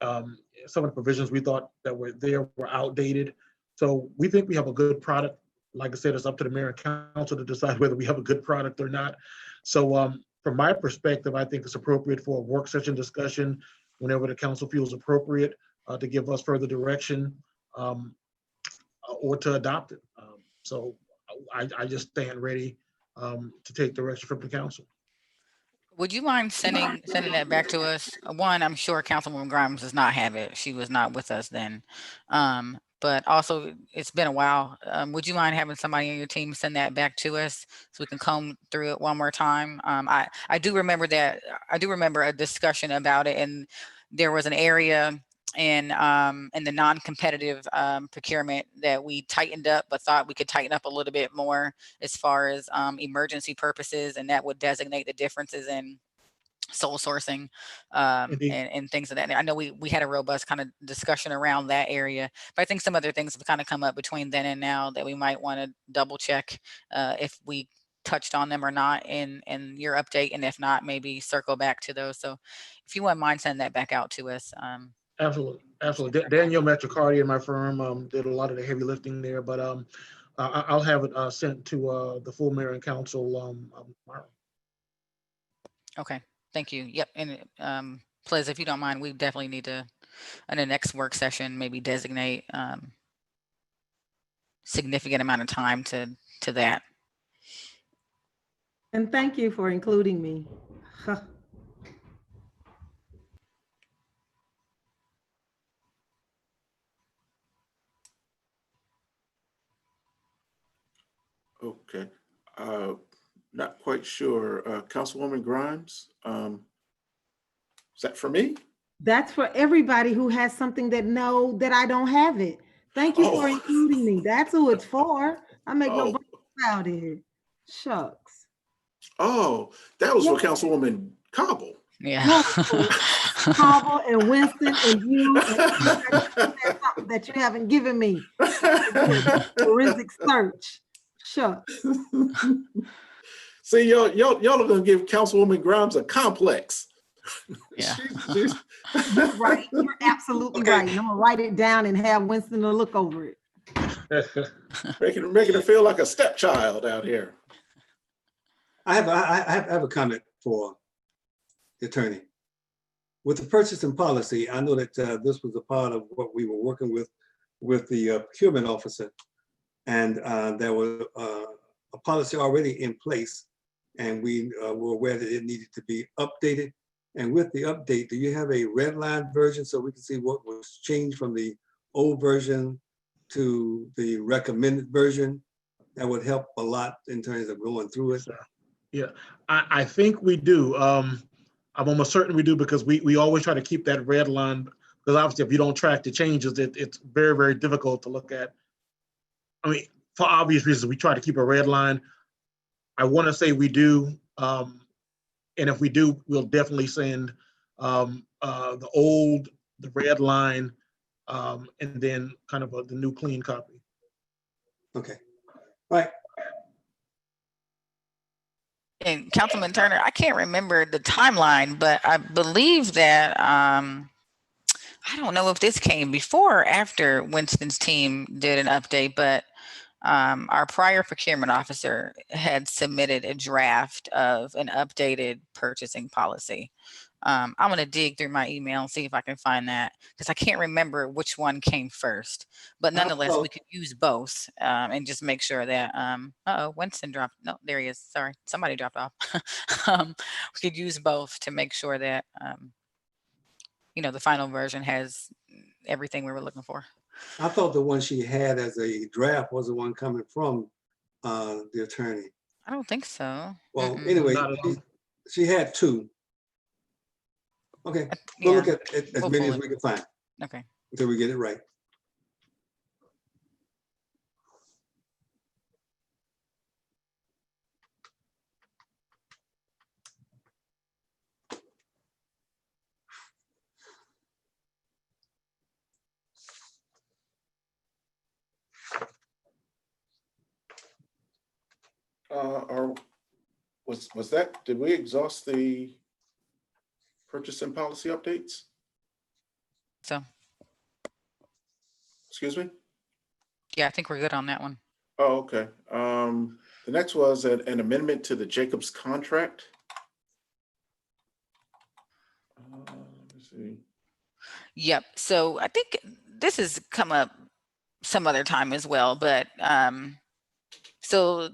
of the provisions we thought that were there were outdated. So we think we have a good product. Like I said, it's up to the mayor and council to decide whether we have a good product or not. So from my perspective, I think it's appropriate for a work session discussion whenever the council feels appropriate to give us further direction or to adopt it. So I just stand ready to take direction from the council. Would you mind sending that back to us? One, I'm sure Councilwoman Grimes does not have it. She was not with us then. But also, it's been a while. Would you mind having somebody on your team send that back to us so we can comb through it one more time? I do remember that. I do remember a discussion about it, and there was an area in the non-competitive procurement that we tightened up, but thought we could tighten up a little bit more as far as emergency purposes, and that would designate the differences in sole sourcing and things of that. I know we had a robust kind of discussion around that area, but I think some other things have kind of come up between then and now that we might want to double check if we touched on them or not in your update, and if not, maybe circle back to those. So if you wouldn't mind sending that back out to us. Absolutely. Daniel Metricardi in my firm did a lot of the heavy lifting there, but I'll have it sent to the full mayor and council tomorrow. Okay, thank you. Yep, and Pliz, if you don't mind, we definitely need to, in the next work session, maybe designate significant amount of time to that. And thank you for including me. Okay, not quite sure. Councilwoman Grimes, is that for me? That's for everybody who has something that know that I don't have it. Thank you for including me. That's who it's for. I make no bones about it. Shucks. Oh, that was for Councilwoman Cobble. Yeah. Cobble and Winston and you and that you haven't given me. Forensic search. Sure. See, y'all are gonna give Councilwoman Grimes a complex. Yeah. She's You're right. You're absolutely Okay. right. And I'm gonna write it down and have Winston to look over it. making her feel like a stepchild out here. I have a comment for the attorney. With the purchasing policy, I know that this was a part of what we were working with the procurement officer. And there was a policy already in place, and we were aware that it needed to be updated. And with the update, do you have a red line version so we can see what was changed from the old version to the recommended version? That would help a lot in terms of going through it. Yeah, I think we do. I'm almost certain we do, because we always try to keep that red line, because obviously if you don't track the changes, it's very, very difficult to look at. I mean, for obvious reasons, we try to keep a red line. I want to say we do. And if we do, we'll definitely send the red line, and then kind of the new clean copy. Okay, all right. And Councilman Turner, I can't remember the timeline, but I believe that I don't know if this came before or after Winston's team did an update, but our prior procurement officer had submitted a draft of an updated purchasing policy. I'm going to dig through my email and see if I can find that, because I can't remember which one came first. But nonetheless, we could use both and just make sure that, Winston dropped. No, there he is. Sorry, somebody dropped off. We could use both to make sure that, the final version has everything we were looking for. I thought the one she had as a draft was the one coming from the attorney. I don't think so. Well, anyway, she had two. Okay, we'll look at as many as we can find. Okay. Until we get it right. Or was that, did we exhaust the purchasing policy updates? So. Excuse me? Yeah, I think we're good on that one. Oh, okay. The next was an amendment to the Jacobs contract. Let me see. Yep. So I think this has come up some other time as well, but so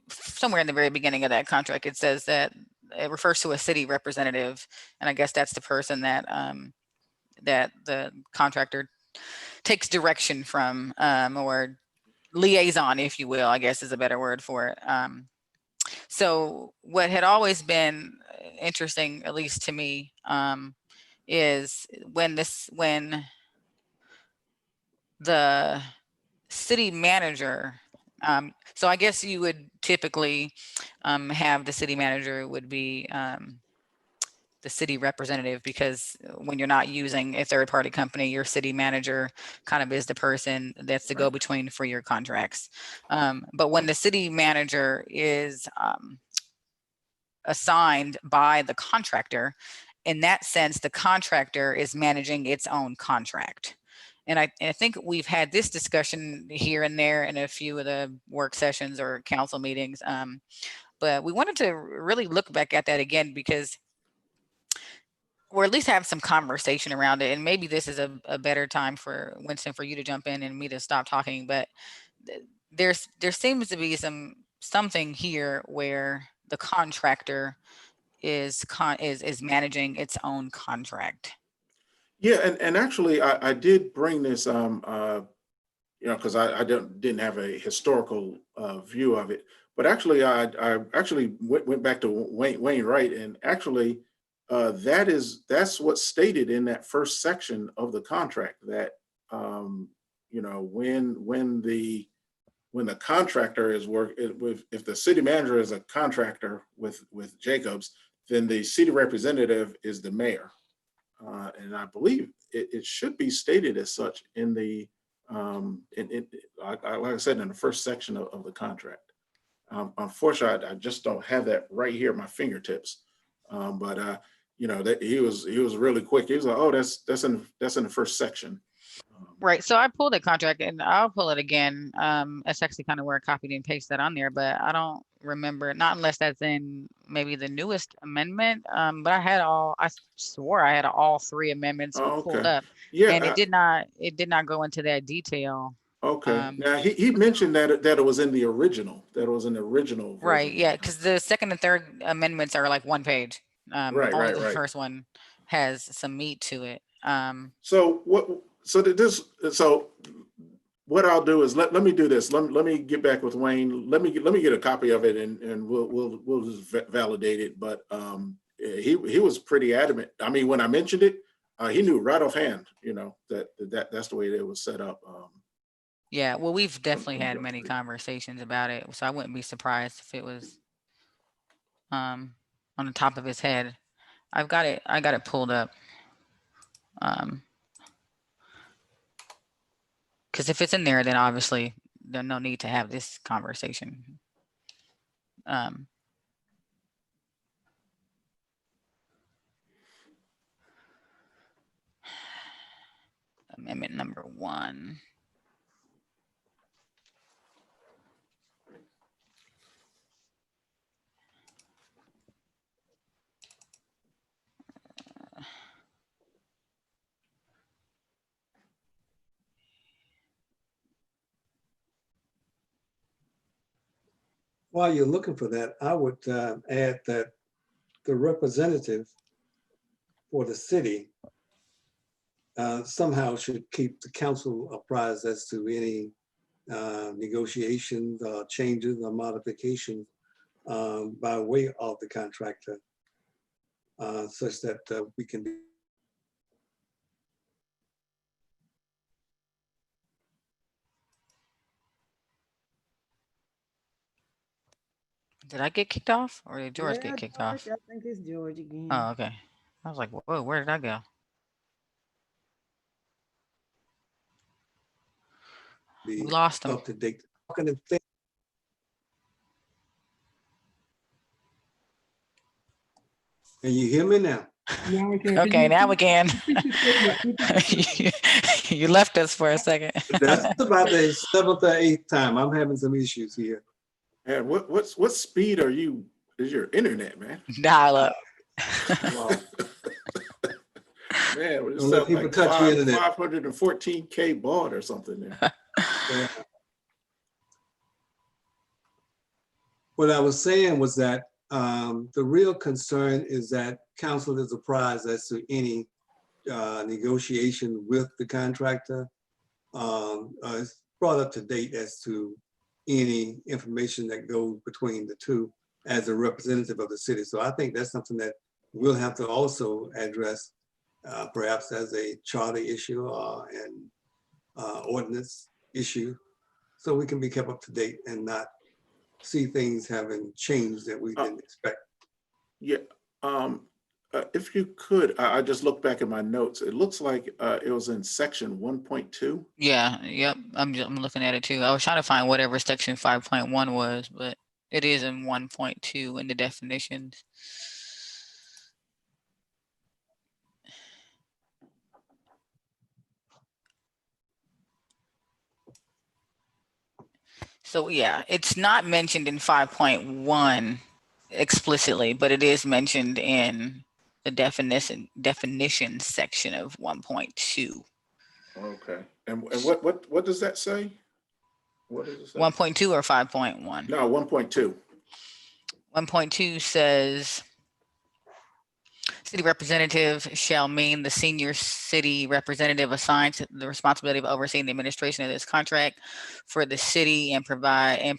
somewhere in the very beginning of that contract, it says that it refers to a city representative, and I guess that's the person that that the contractor takes direction from, or liaison, if you will, I guess is a better word for it. So what had always been interesting, at least to me, is when the city manager, so I guess you would typically have the city manager would be the city representative, because when you're not using a third party company, your city manager kind of is the person that's the go-between for your contracts. But when the city manager is assigned by the contractor, in that sense, the contractor is managing its own contract. And I think we've had this discussion here and there in a few of the work sessions or council meetings. But we wanted to really look back at that again, because or at least have some conversation around it. And maybe this is a better time for Winston, for you to jump in and me to stop talking. But there seems to be something here where the contractor is managing its own contract. Yeah, and actually, I did bring this, because I didn't have a historical view of it. But actually, I actually went back to Wayne Wright, and actually, that's what's stated in that first section of the contract, that when the contractor is if the city manager is a contractor with Jacobs, then the city representative is the mayor. And I believe it should be stated as such in the Like I said, in the first section of the contract. Unfortunately, I just don't have that right here at my fingertips. But you know, that he was really quick. He was like, "Oh, that's in the first section." Right. So I pulled a contract and I'll pull it again. That's actually kind of where I copied and pasted that on there, but I don't remember, not unless that's in maybe the newest amendment. But I swore I had all three amendments Oh, pulled okay. up, Yeah. and it did not go into that detail. Okay. Now he mentioned that it was in the original. That it was in the original version. Right. Yeah. Because the second and third amendments are like one page. Right. Only Right. the Right. first one has some meat to it. So what? So that this. So what I'll do is let me do this. Let me get back with Wayne. Let me get a copy of it, and we'll just validate it. But he was pretty adamant. I mean, when I mentioned it, he knew right offhand. You know that's the way it was set up. Yeah, well, we've definitely had many conversations about it, so I wouldn't be surprised if it was on the top of his head. I got it pulled up. Because if it's in there, then obviously there's no need to have this conversation. Amendment number 1. While you're looking for that, I would add that the representative for the city somehow should keep the council apprised as to any negotiations, changes, or modifications by way of the contractor, such that we can be. Did I get kicked off, or did George Yeah, get kicked George, off? I think it's George again. Oh, okay. I was like, whoa, where did I go? We lost him. Up to date. Can you hear me now? Now we can. Okay, now we can. You left us for a second. That's about the 7th or 8th time. I'm having some issues here. And what speed is your internet, man? Dial up. Wow. Man, Don't let people touch the internet. 514K baud or something there. Yeah. What I was saying was that the real concern is that council is apprised as to any negotiation with the contractor. It's brought up to date as to any information that goes between the two as a representative of the city. So I think that's something that we'll have to also address, perhaps as a charter issue and ordinance issue, so we can be kept up to date and not see things having changed that we didn't expect. Yeah. If you could, I just looked back at my notes. It looks like it was in section 1.2. Yeah, yep. I'm looking at it too. I was trying to find whatever section 5.1 was, but it is in 1.2 in the definitions. So yeah, it's not mentioned in 5.1 explicitly, but it is mentioned in the definition section of 1.2. Okay. And what does that say? What does it say? 1.2 or 5.1? No, 1.2. 1.2 says city representative shall mean the senior city representative assigned to the responsibility of overseeing the administration of this contract for the city and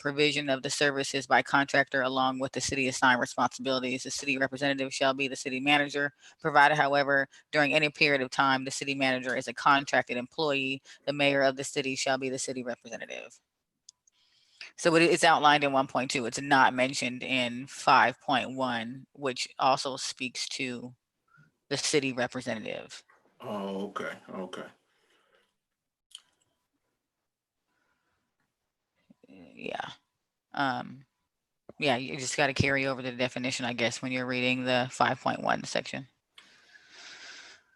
provision of the services by contractor along with the city assigned responsibilities. The city representative shall be the city manager, provided, however, during any period of time the city manager is a contracted employee, the mayor of the city shall be the city representative. So it's outlined in 1.2. It's not mentioned in 5.1, which also speaks to the city representative. Oh, okay. Okay. yeah. Yeah, you just got to carry over the definition, I guess, when you're reading the 5.1 section.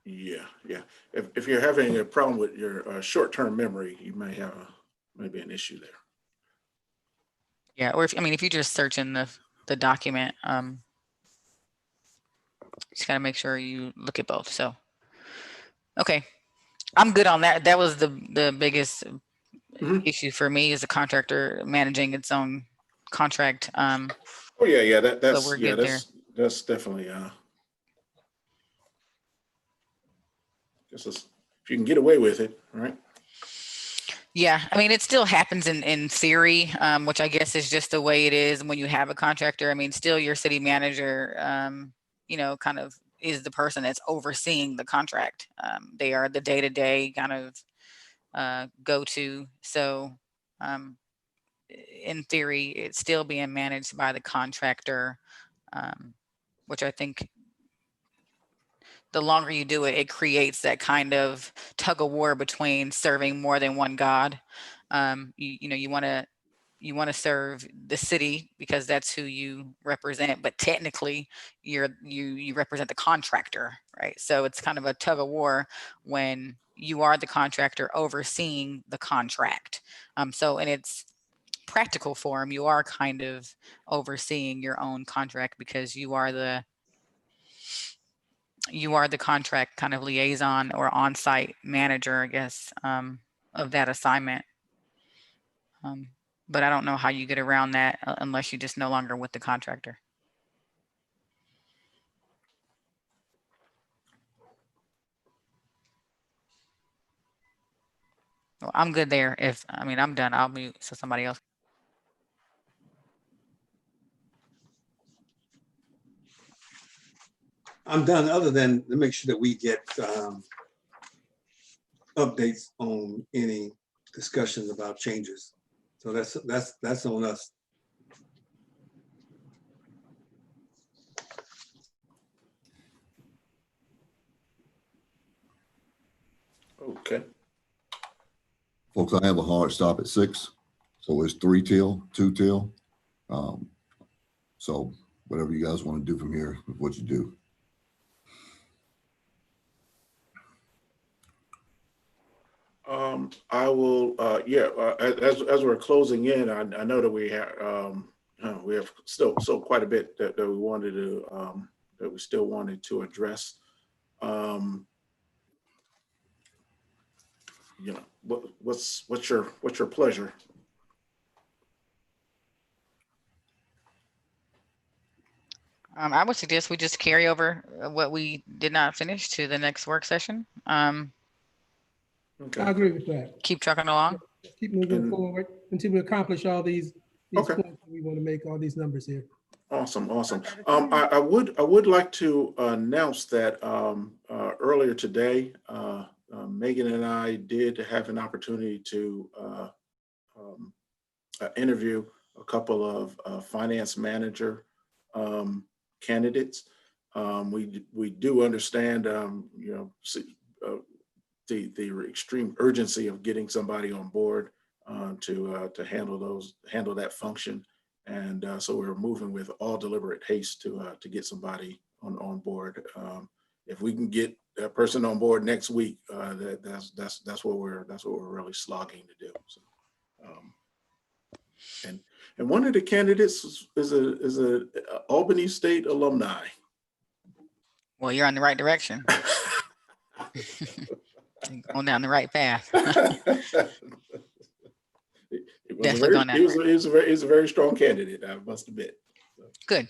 Yeah, yeah. If you're having a problem with your short-term memory, you may have maybe an issue there. Yeah, or if you're just searching the document, just gotta make sure you look at both. So, okay, I'm good on that. That was the biggest issue for me, is a contractor managing its own contract. Oh yeah, So we're good there. That's definitely if you can get away with it, right? Yeah, it still happens in theory, which I guess is just the way it is when you have a contractor. Still your city manager, kind of is the person that's overseeing the contract. They are the day-to-day kind of go-to. So in theory, it's still being managed by the contractor, which I think the longer you do it, it creates that kind of tug of war between serving more than one God. You want to serve the city because that's who you represent, but technically you represent the contractor, right? So it's kind of a tug of war when you are the contractor overseeing the contract. So in its practical form, you are kind of overseeing your own contract because you are the contract kind of liaison or on-site manager, I guess, of that assignment. But I don't know how you get around that unless you just no longer with the contractor. Well, I'm good there. I'm done. I'll mute so somebody else. I'm done, other than to make sure that we get updates on any discussions about changes. So that's on us. Okay. Folks, I have a hard stop at 6. So it's 3 till, 2 till. So whatever you guys want to do from here, what you do. I will, as we're closing in, I know that we have still quite a bit that we wanted to, that we still wanted to address. What's your pleasure? I would suggest we just carry over what we did not finish to the next work session. Okay. I agree with that. Keep trucking along. Keep moving forward until we accomplish all these Okay. points that we want to make, all these numbers here. Awesome. I would like to announce that earlier today, Megan and I did have an opportunity to interview a couple of finance manager candidates. We do understand, the extreme urgency of getting somebody on board to handle that function, and so we're moving with all deliberate haste to get somebody on board. If we can get that person on board next week, that's what we're really slogging to do. So, and one of the candidates is a Albany State alumni. Well, you're on the right direction. Going down the right path. He was a very strong candidate, I must admit. Good.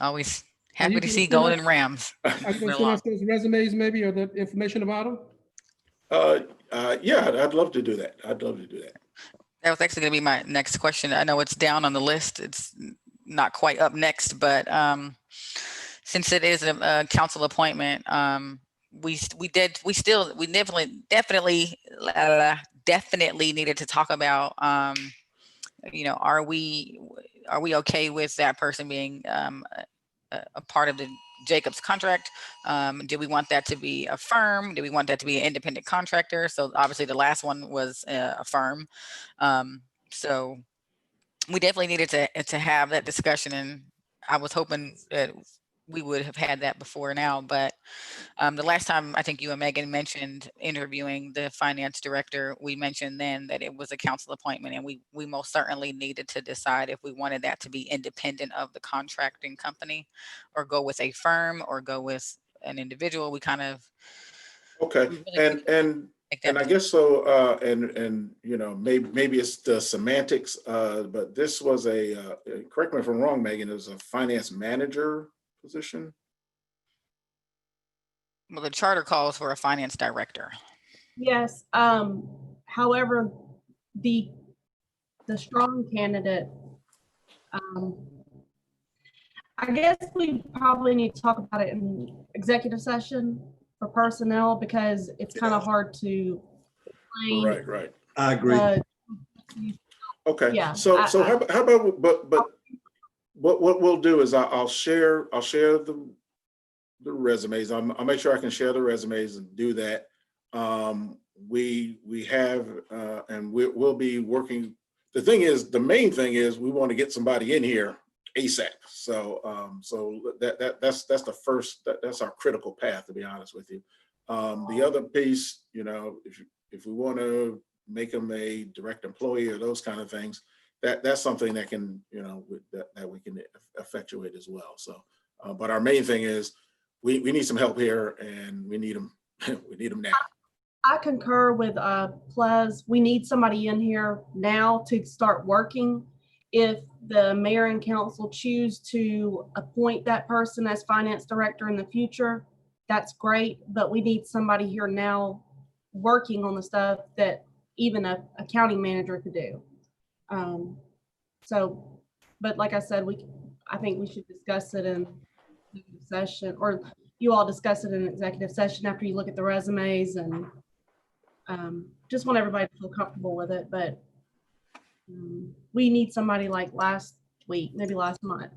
Always happy to see Golden Rams. Are you going to send us those resumes maybe, or the information about them? Yeah, I'd love to do that. That was actually going to be my next question. I know it's down on the list. It's not quite up next, but since it is a council appointment, we definitely needed to talk about, are we okay with that person being a part of the Jacobs contract? Do we want that to be a firm? Do we want that to be an independent contractor? So obviously the last one was a firm. So we definitely needed to have that discussion, and I was hoping that we would have had that before now, but the last time I think you and Megan mentioned interviewing the finance director, we mentioned then that it was a council appointment, and we most certainly needed to decide if we wanted that to be independent of the contracting company, or go with a firm, or go with an individual. We kind of Okay, we really make that and I guess so, and you know, maybe it's the semantics, but this was correct me if I'm wrong, Megan, it was a finance manager position. well, the charter calls for a finance director. Yes. However, the strong candidate, I guess we probably need to talk about it in executive session for personnel, because it's kind of hard to explain. Right. I agree. Okay. Yeah, So how about but what we'll do is I'll share the resumes. I'll make sure I can share the resumes and do that. We have and we'll be working. The main thing is we want to get somebody in here ASAP. So that's the first, that's our critical path, to be honest with you. The other piece, you know, if we want to make them a direct employee or those kind of things, that's something that can, you know, that we can effectuate as well. So, but our main thing is we need some help here, and we need them now. I concur with Plez. We need somebody in here now to start working. If the mayor and council choose to appoint that person as finance director in the future, that's great, but we need somebody here now working on the stuff that even a accounting manager could do. So, but like I said, I think we should discuss it in executive session, or you all discuss it in executive session after you look at the resumes, and just want everybody to feel comfortable with it. But we need somebody like last week, maybe last month.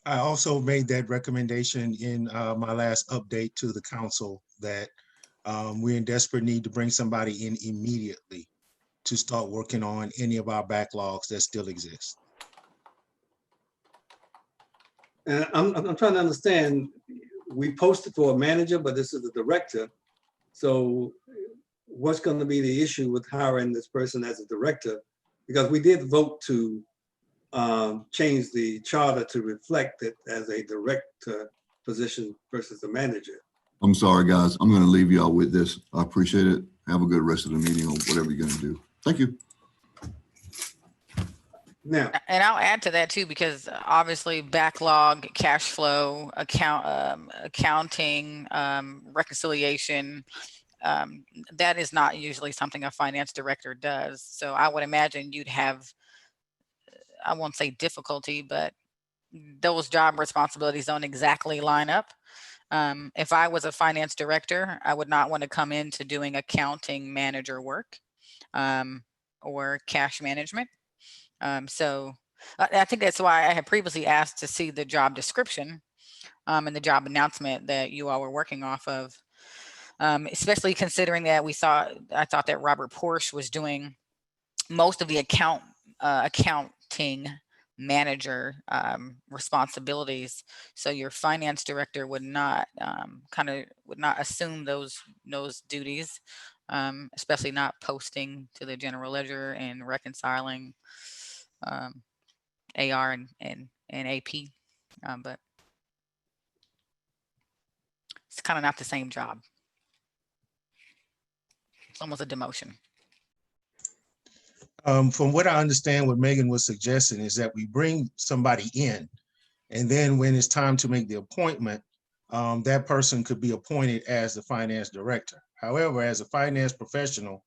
I also made that recommendation in my last update to the council that we're in desperate need to bring somebody in immediately to start working on any of our backlogs that still exist. And I'm trying to understand, we posted for a manager, but this is the director. So what's going to be the issue with hiring this person as a director? Because we did vote to change the charter to reflect it as a director position versus a manager. I'm sorry, guys. I'm going to leave y'all with this. I appreciate it. Have a good rest of the meeting or whatever you're going to do. Thank you. Now, And I'll add to that too, because obviously backlog, cash flow, accounting, reconciliation, that is not usually something a finance director does. So I would imagine you'd have, I won't say difficulty, but those job responsibilities don't exactly line up. If I was a finance director, I would not want to come into doing accounting manager work or cash management. So I think that's why I had previously asked to see the job description and the job announcement that you all were working off of, especially considering that I thought that Robert Porsche was doing most of the accounting manager responsibilities. So your finance director would not assume those duties, especially not posting to the general ledger and reconciling AR and AP, but it's kind of not the same job. It's almost a demotion. From what I understand, what Megan was suggesting is that we bring somebody in, and then when it's time to make the appointment, that person could be appointed as the finance director. However, as a finance professional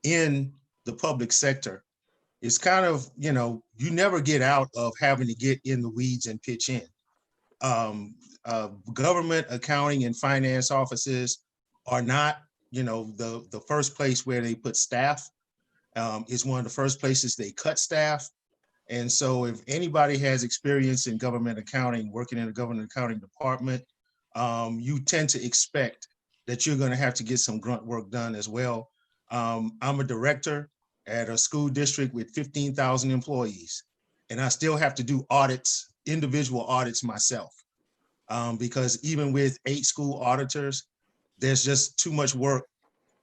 in the public sector, it's kind of, you know, you never get out of having to get in the weeds and pitch in. Government accounting and finance offices are not, you know, the first place where they put staff. It's one of the first places they cut staff. And so if anybody has experience in government accounting, working in a government accounting department, you tend to expect that you're going to have to get some grunt work done as well. I'm a director at a school district with 15,000 employees, and I still have to do audits, individual audits myself, because even with 8 school auditors, there's just too much work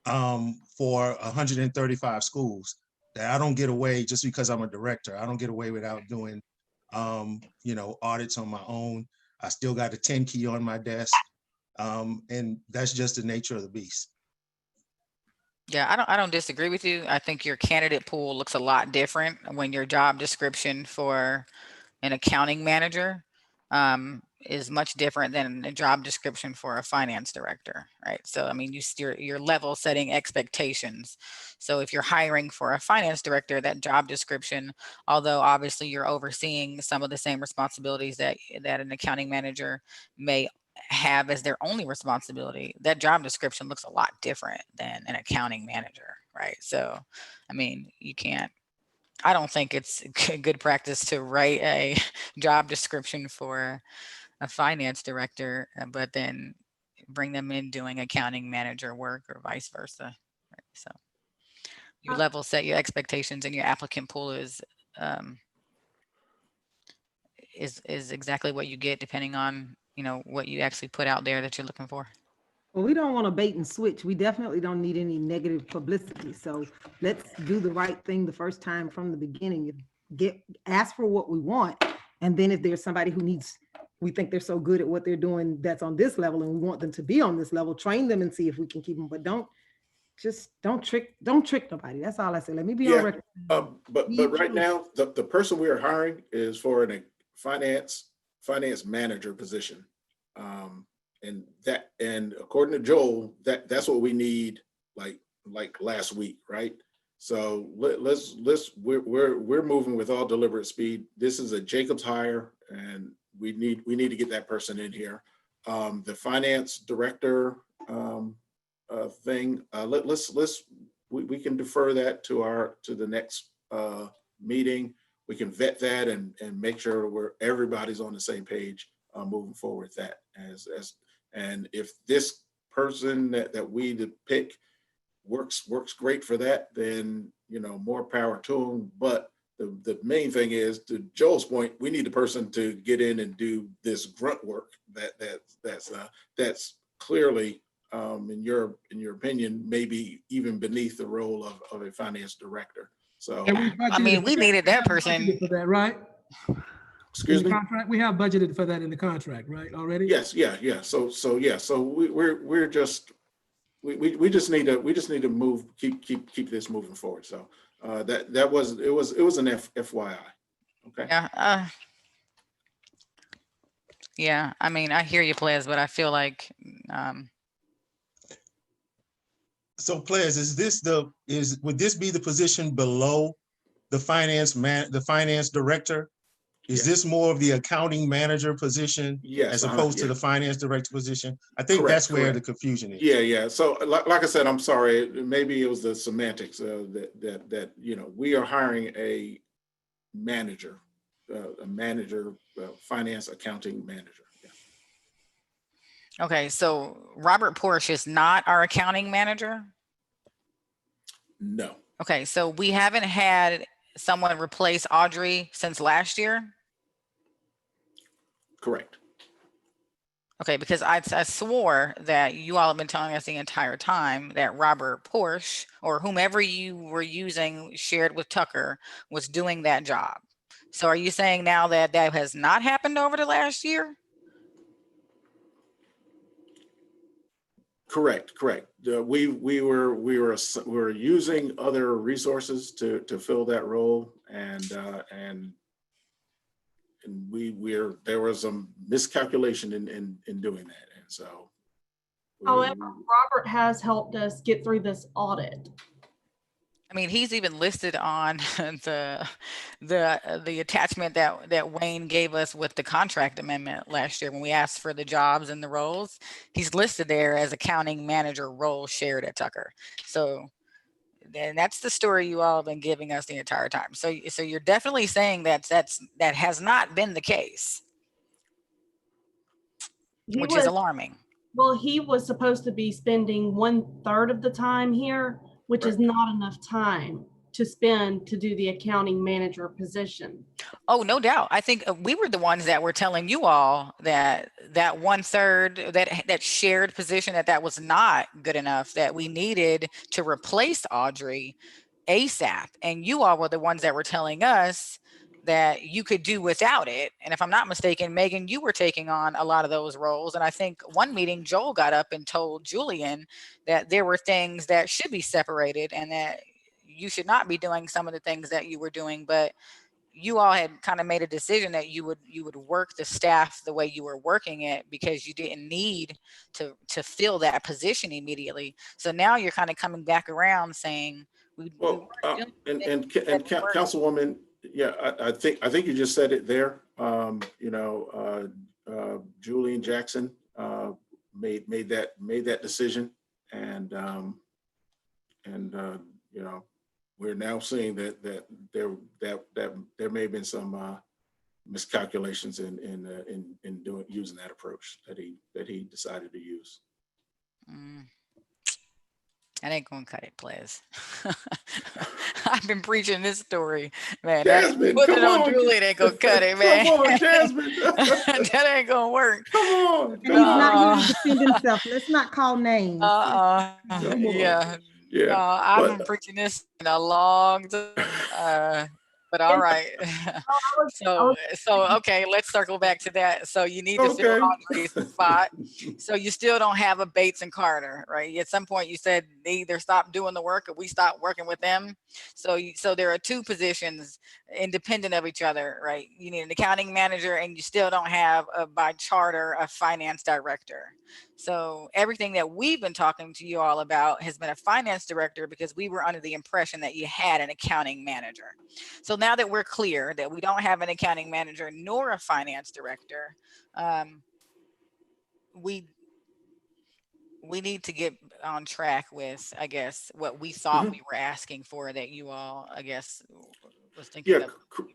for 135 schools that I don't get away just because I'm a director. I don't get away without doing, audits on my own. I still got a 10 key on my desk. And that's just the nature of the beast. Yeah, I don't disagree with you. I think your candidate pool looks a lot different when your job description for an accounting manager is much different than a job description for a finance director, right? So, I mean, you're level setting expectations. So if you're hiring for a finance director, that job description, although obviously you're overseeing some of the same responsibilities that an accounting manager may have as their only responsibility, that job description looks a lot different than an accounting manager, right? So, I mean, I don't think it's good practice to write a job description for a finance director, but then bring them in doing accounting manager work or vice versa. Right? So you level set your expectations, and your applicant pool is exactly what you get depending on, what you actually put out there that you're looking for. Well, we don't want to bait and switch. We definitely don't need any negative publicity. So let's do the right thing the first time from the beginning. Ask for what we want. And then if there's somebody we think they're so good at what they're doing that's on this level and we want them to be on this level, train them and see if we can keep them. But don't trick nobody. That's all I say. Let me be on record. But right now, the person we are hiring is for a finance manager position. And according to Joel, that's what we need like last week, right? So we're moving with all deliberate speed. This is a Jacobs hire, and we need to get that person in here. The finance director thing, we can defer that to the next meeting. We can vet that and make sure everybody's on the same page moving forward with that. And if this person that we pick works great for that, then more power to them. But the main thing is, to Joel's point, we need the person to get in and do this grunt work that's clearly, in your opinion, maybe even beneath the role of a finance director. So I mean, we needed that person for that, right? Excuse me? Contract, we have budgeted for that in the contract, right? Already? Yes, yeah. So we just need to move, keep this moving forward. So it was an FYI. Okay. Yeah. Yeah. I mean, I hear you, Plez, but I feel like. So Plez, would this be the position below the finance director? Is this more of the accounting manager position as opposed to the finance director position? I think that's where the confusion is. Yeah. So like I said, I'm sorry, maybe it was the semantics that we are hiring a manager, finance accounting manager. Yeah. Okay, so Robert Porsche is not our accounting manager? No. Okay, so we haven't had someone replace Audrey since last year? Correct. Okay, because I swore that you all have been telling us the entire time that Robert Porsche, or whomever you were using shared with Tucker, was doing that job. So are you saying now that has not happened over the last year? Correct. We were using other resources to fill that role, and there was some miscalculation in doing that, and so. However, Robert has helped us get through this audit. I mean, he's even listed on the attachment that Wayne gave us with the contract amendment last year when we asked for the jobs and the roles. He's listed there as accounting manager role shared at Tucker. So And that's the story you all have been giving us the entire time. So you're definitely saying that that has not been the case, which is alarming. Well, he was supposed to be spending 1/3 of the time here, which is not enough time to spend to do the accounting manager position. Oh, no doubt. I think we were the ones that were telling you all that 1/3, that shared position, that was not good enough, that we needed to replace Audrey ASAP. And you all were the ones that were telling us that you could do without it. And if I'm not mistaken, Megan, you were taking on a lot of those roles. And I think one meeting, Joel got up and told Julian that there were things that should be separated and that you should not be doing some of the things that you were doing. But you all had kind of made a decision that you would work the staff the way you were working it because you didn't need to fill that position immediately. So now you're kind of coming back around saying, Councilwoman, yeah, I think you just said it there. Julian Jackson made that decision, and we're now seeing that there may have been some miscalculations in using that approach that he decided to use. That ain't gonna cut it, please. I've been preaching this story, man. Jasmine, Putting it on Julie ain't gonna cut it, man. Come on, Jasmine. That ain't gonna work. Come on. He's not here to defend himself. Let's not call names. Yeah. No, I've been preaching this in a long time. But all right. So okay, let's circle back to that. So you need to fill Audrey's spot. So you still don't have a Bates and Carter, right? At some point you said they either stop doing the work or we stop working with them. So there are two positions independent of each other, right? You need an accounting manager and you still don't have by charter a finance director. So everything that we've been talking to you all about has been a finance director because we were under the impression that you had an accounting manager. So now that we're clear that we don't have an accounting manager nor a finance director, we need to get on track with, I guess, what we thought we were asking for that you all, I guess, was thinking. Yeah,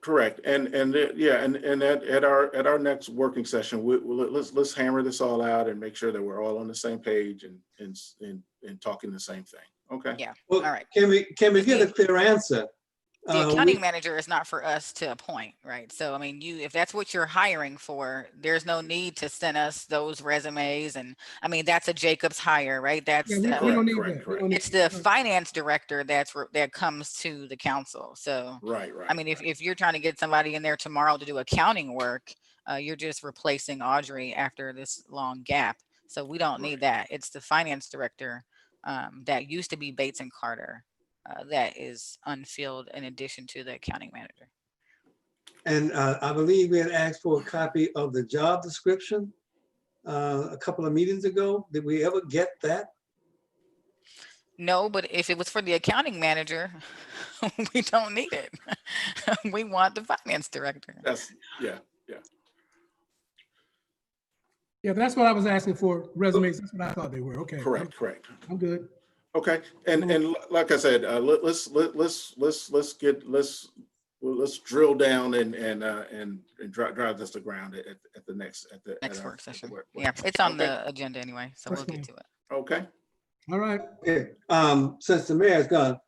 correct. And at our next working session, let's hammer this all out and make sure that we're all on the same page and talking the same thing. Okay. Yeah. Well, all right. Can we get a clear answer? The accounting manager is not for us to appoint, right? So, I mean, if that's what you're hiring for, there's no need to send us those resumes. And I mean, that's a Jacobs hire, right? That's we don't need that. It's the finance director that comes to the council. So, right. I mean, if you're trying to get somebody in there tomorrow to do accounting work, you're just replacing Audrey after this long gap. So we don't need that. It's the finance director that used to be Bates and Carter. That is unfilled in addition to the accounting manager. And I believe we had asked for a copy of the job description a couple of meetings ago. Did we ever get that? No, but if it was for the accounting manager, we don't need it. We want the finance director. Yeah, that's what I was asking for, resumes. That's what I thought they were. Okay. Correct. I'm good. Okay, and like I said, let's drill down and drive this to ground at the next work session. Yeah, it's on the agenda anyway, so we'll get to it. Okay. All right. Okay. Since the mayor's gone,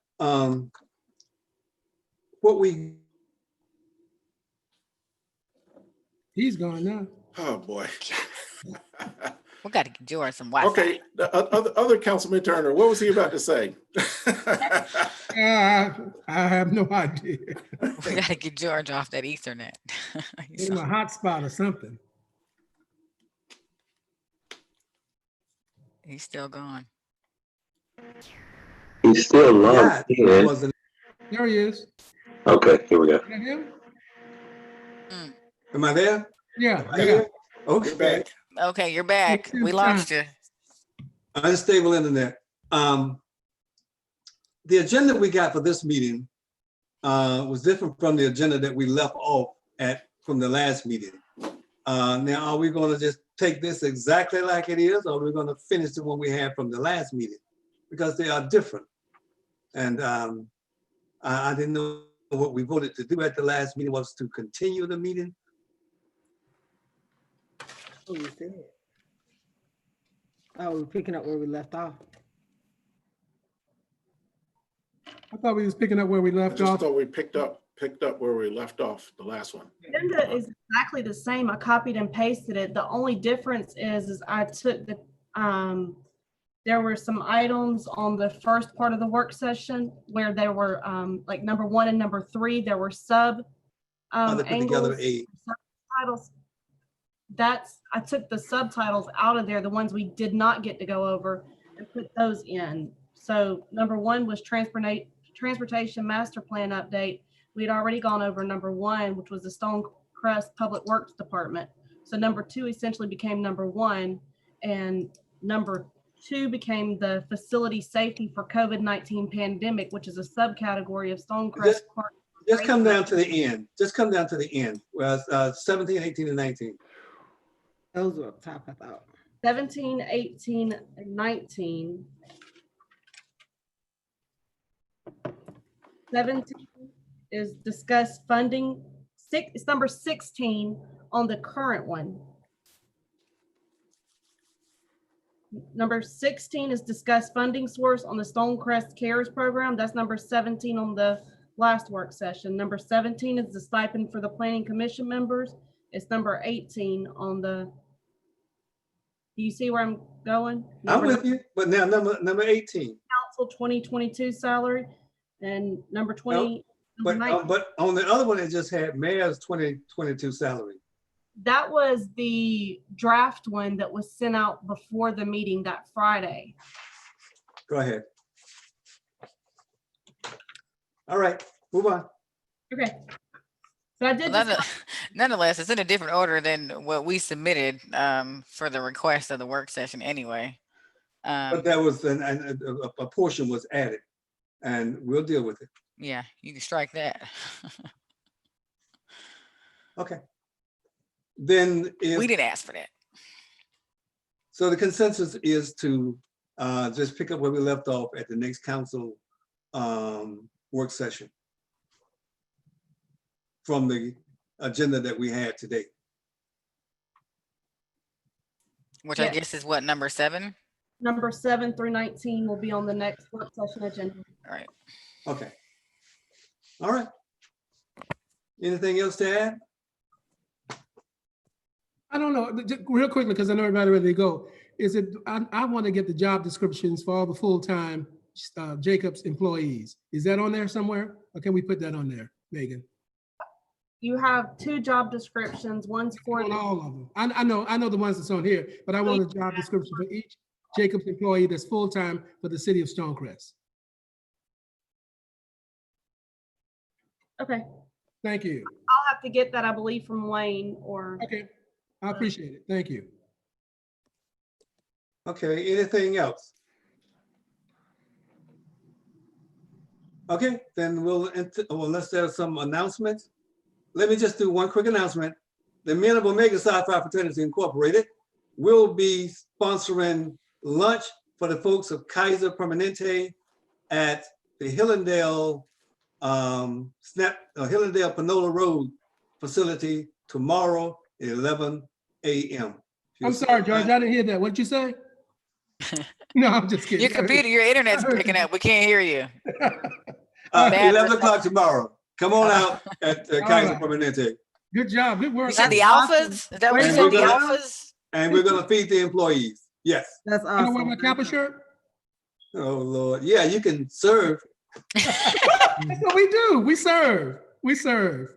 he's gone now. Oh boy. We got to get George some Wi-Fi. Okay, the other Councilman Turner, what was he about to say? I have no idea. We got to get George off that Ethernet. He's in a hotspot or something. He's still gone. He's still logged in. There he is. Okay, here we go. Is that him? Am I there? Yeah. Okay. You're back. Okay, you're back. We lost you. Unstable internet. The agenda we got for this meeting was different from the agenda that we left off from the last meeting. Now, are we going to just take this exactly like it is, or are we going to finish the one we had from the last meeting? Because they are different. And I didn't know what we voted to do at the last meeting was to continue the meeting. Oh, we said. Oh, we're picking up where we left off. I thought we was picking up where we I left just off. thought we picked up where we left off, the last one. Agenda is exactly the same. I copied and pasted it. The only difference is I took the, there were some items on the first part of the work session where there were like number 1 and number 3, there were sub They put together angles, subtitles. I took the subtitles out of there, the ones we did not get to go over, and put those in. So number 1 was transportation master plan update. We had already gone over number 1, which was the Stonecrest Public Works Department. So number 2 essentially became number 1, and number 2 became the facility safety for COVID-19 pandemic, which is a subcategory of Stonecrest Park. Just come down to the end. Just come down to the end. Well, 17, 18, and 19. Those were up top, I thought. 17, 18, and 19. 17 is discuss funding. It's number 16 on the current one. Number 16 is discuss funding source on the Stonecrest CARES program. That's number 17 on the last work session. Number 17 is the stipend for the planning commission members. It's number 18 on the, do you see where I'm going? I'm with you, but now number 18. Council 2022 salary, and number 20. But on the other one, it just had mayor's 2022 salary. That was the draft one that was sent out before the meeting that Friday. Go ahead. All right, move on. Okay. So I did. Nonetheless, it's in a different order than what we submitted for the request of the work session anyway. But that was a portion was added, and we'll deal with it. Yeah, you can strike that. Okay. Then we didn't ask for that. So the consensus is to just pick up where we left off at the next council work session from the agenda that we had today. Which I guess is what, number 7? Number 7 through 19 will be on the next work session agenda. All right. Okay. All right. Anything else to add? I don't know, just real quickly, because I know everybody ready to go. Is it, I want to get the job descriptions for all the full-time Jacobs employees. Is that on there somewhere? Or can we put that on there, Megan? You have 2 job descriptions. One's for all of them. I know the ones that's on here, but I want a job description for each Jacobs employee that's full-time for the city of Stonecrest. Okay. Thank you. I'll have to get that, I believe, from Wayne or. Okay, I appreciate it. Thank you. Okay, anything else? Okay, then unless there's some announcements. Let me just do one quick announcement. The Men of Omega Psi Phi Fraternity Incorporated will be sponsoring lunch for the folks of Kaiser Permanente at the Hillendale Hillendale Panola Road facility tomorrow at 11 a.m. I'm sorry, George, I didn't hear that. What'd you say? No, I'm just kidding. Your computer, your internet's breaking up. We can't hear you. 11 o'clock tomorrow. Come on out at Kaiser right. Permanente. Good job, good work. You said the alphas? Is that what you said, the alphas? And we're gonna feed the employees. Yes. That's Can I wear awesome. my Kappa shirt? Oh Lord, yeah, you can serve. That's what we do. We serve. We serve.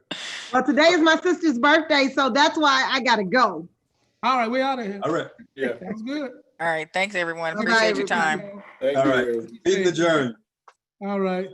Well, today is my sister's birthday, so that's why I gotta go. All right, we out of here. All right. Yeah. That's good. All right, thanks everyone. Bye-bye, Appreciate your everybody. time. Thank All you. right. Meeting adjourned. All right.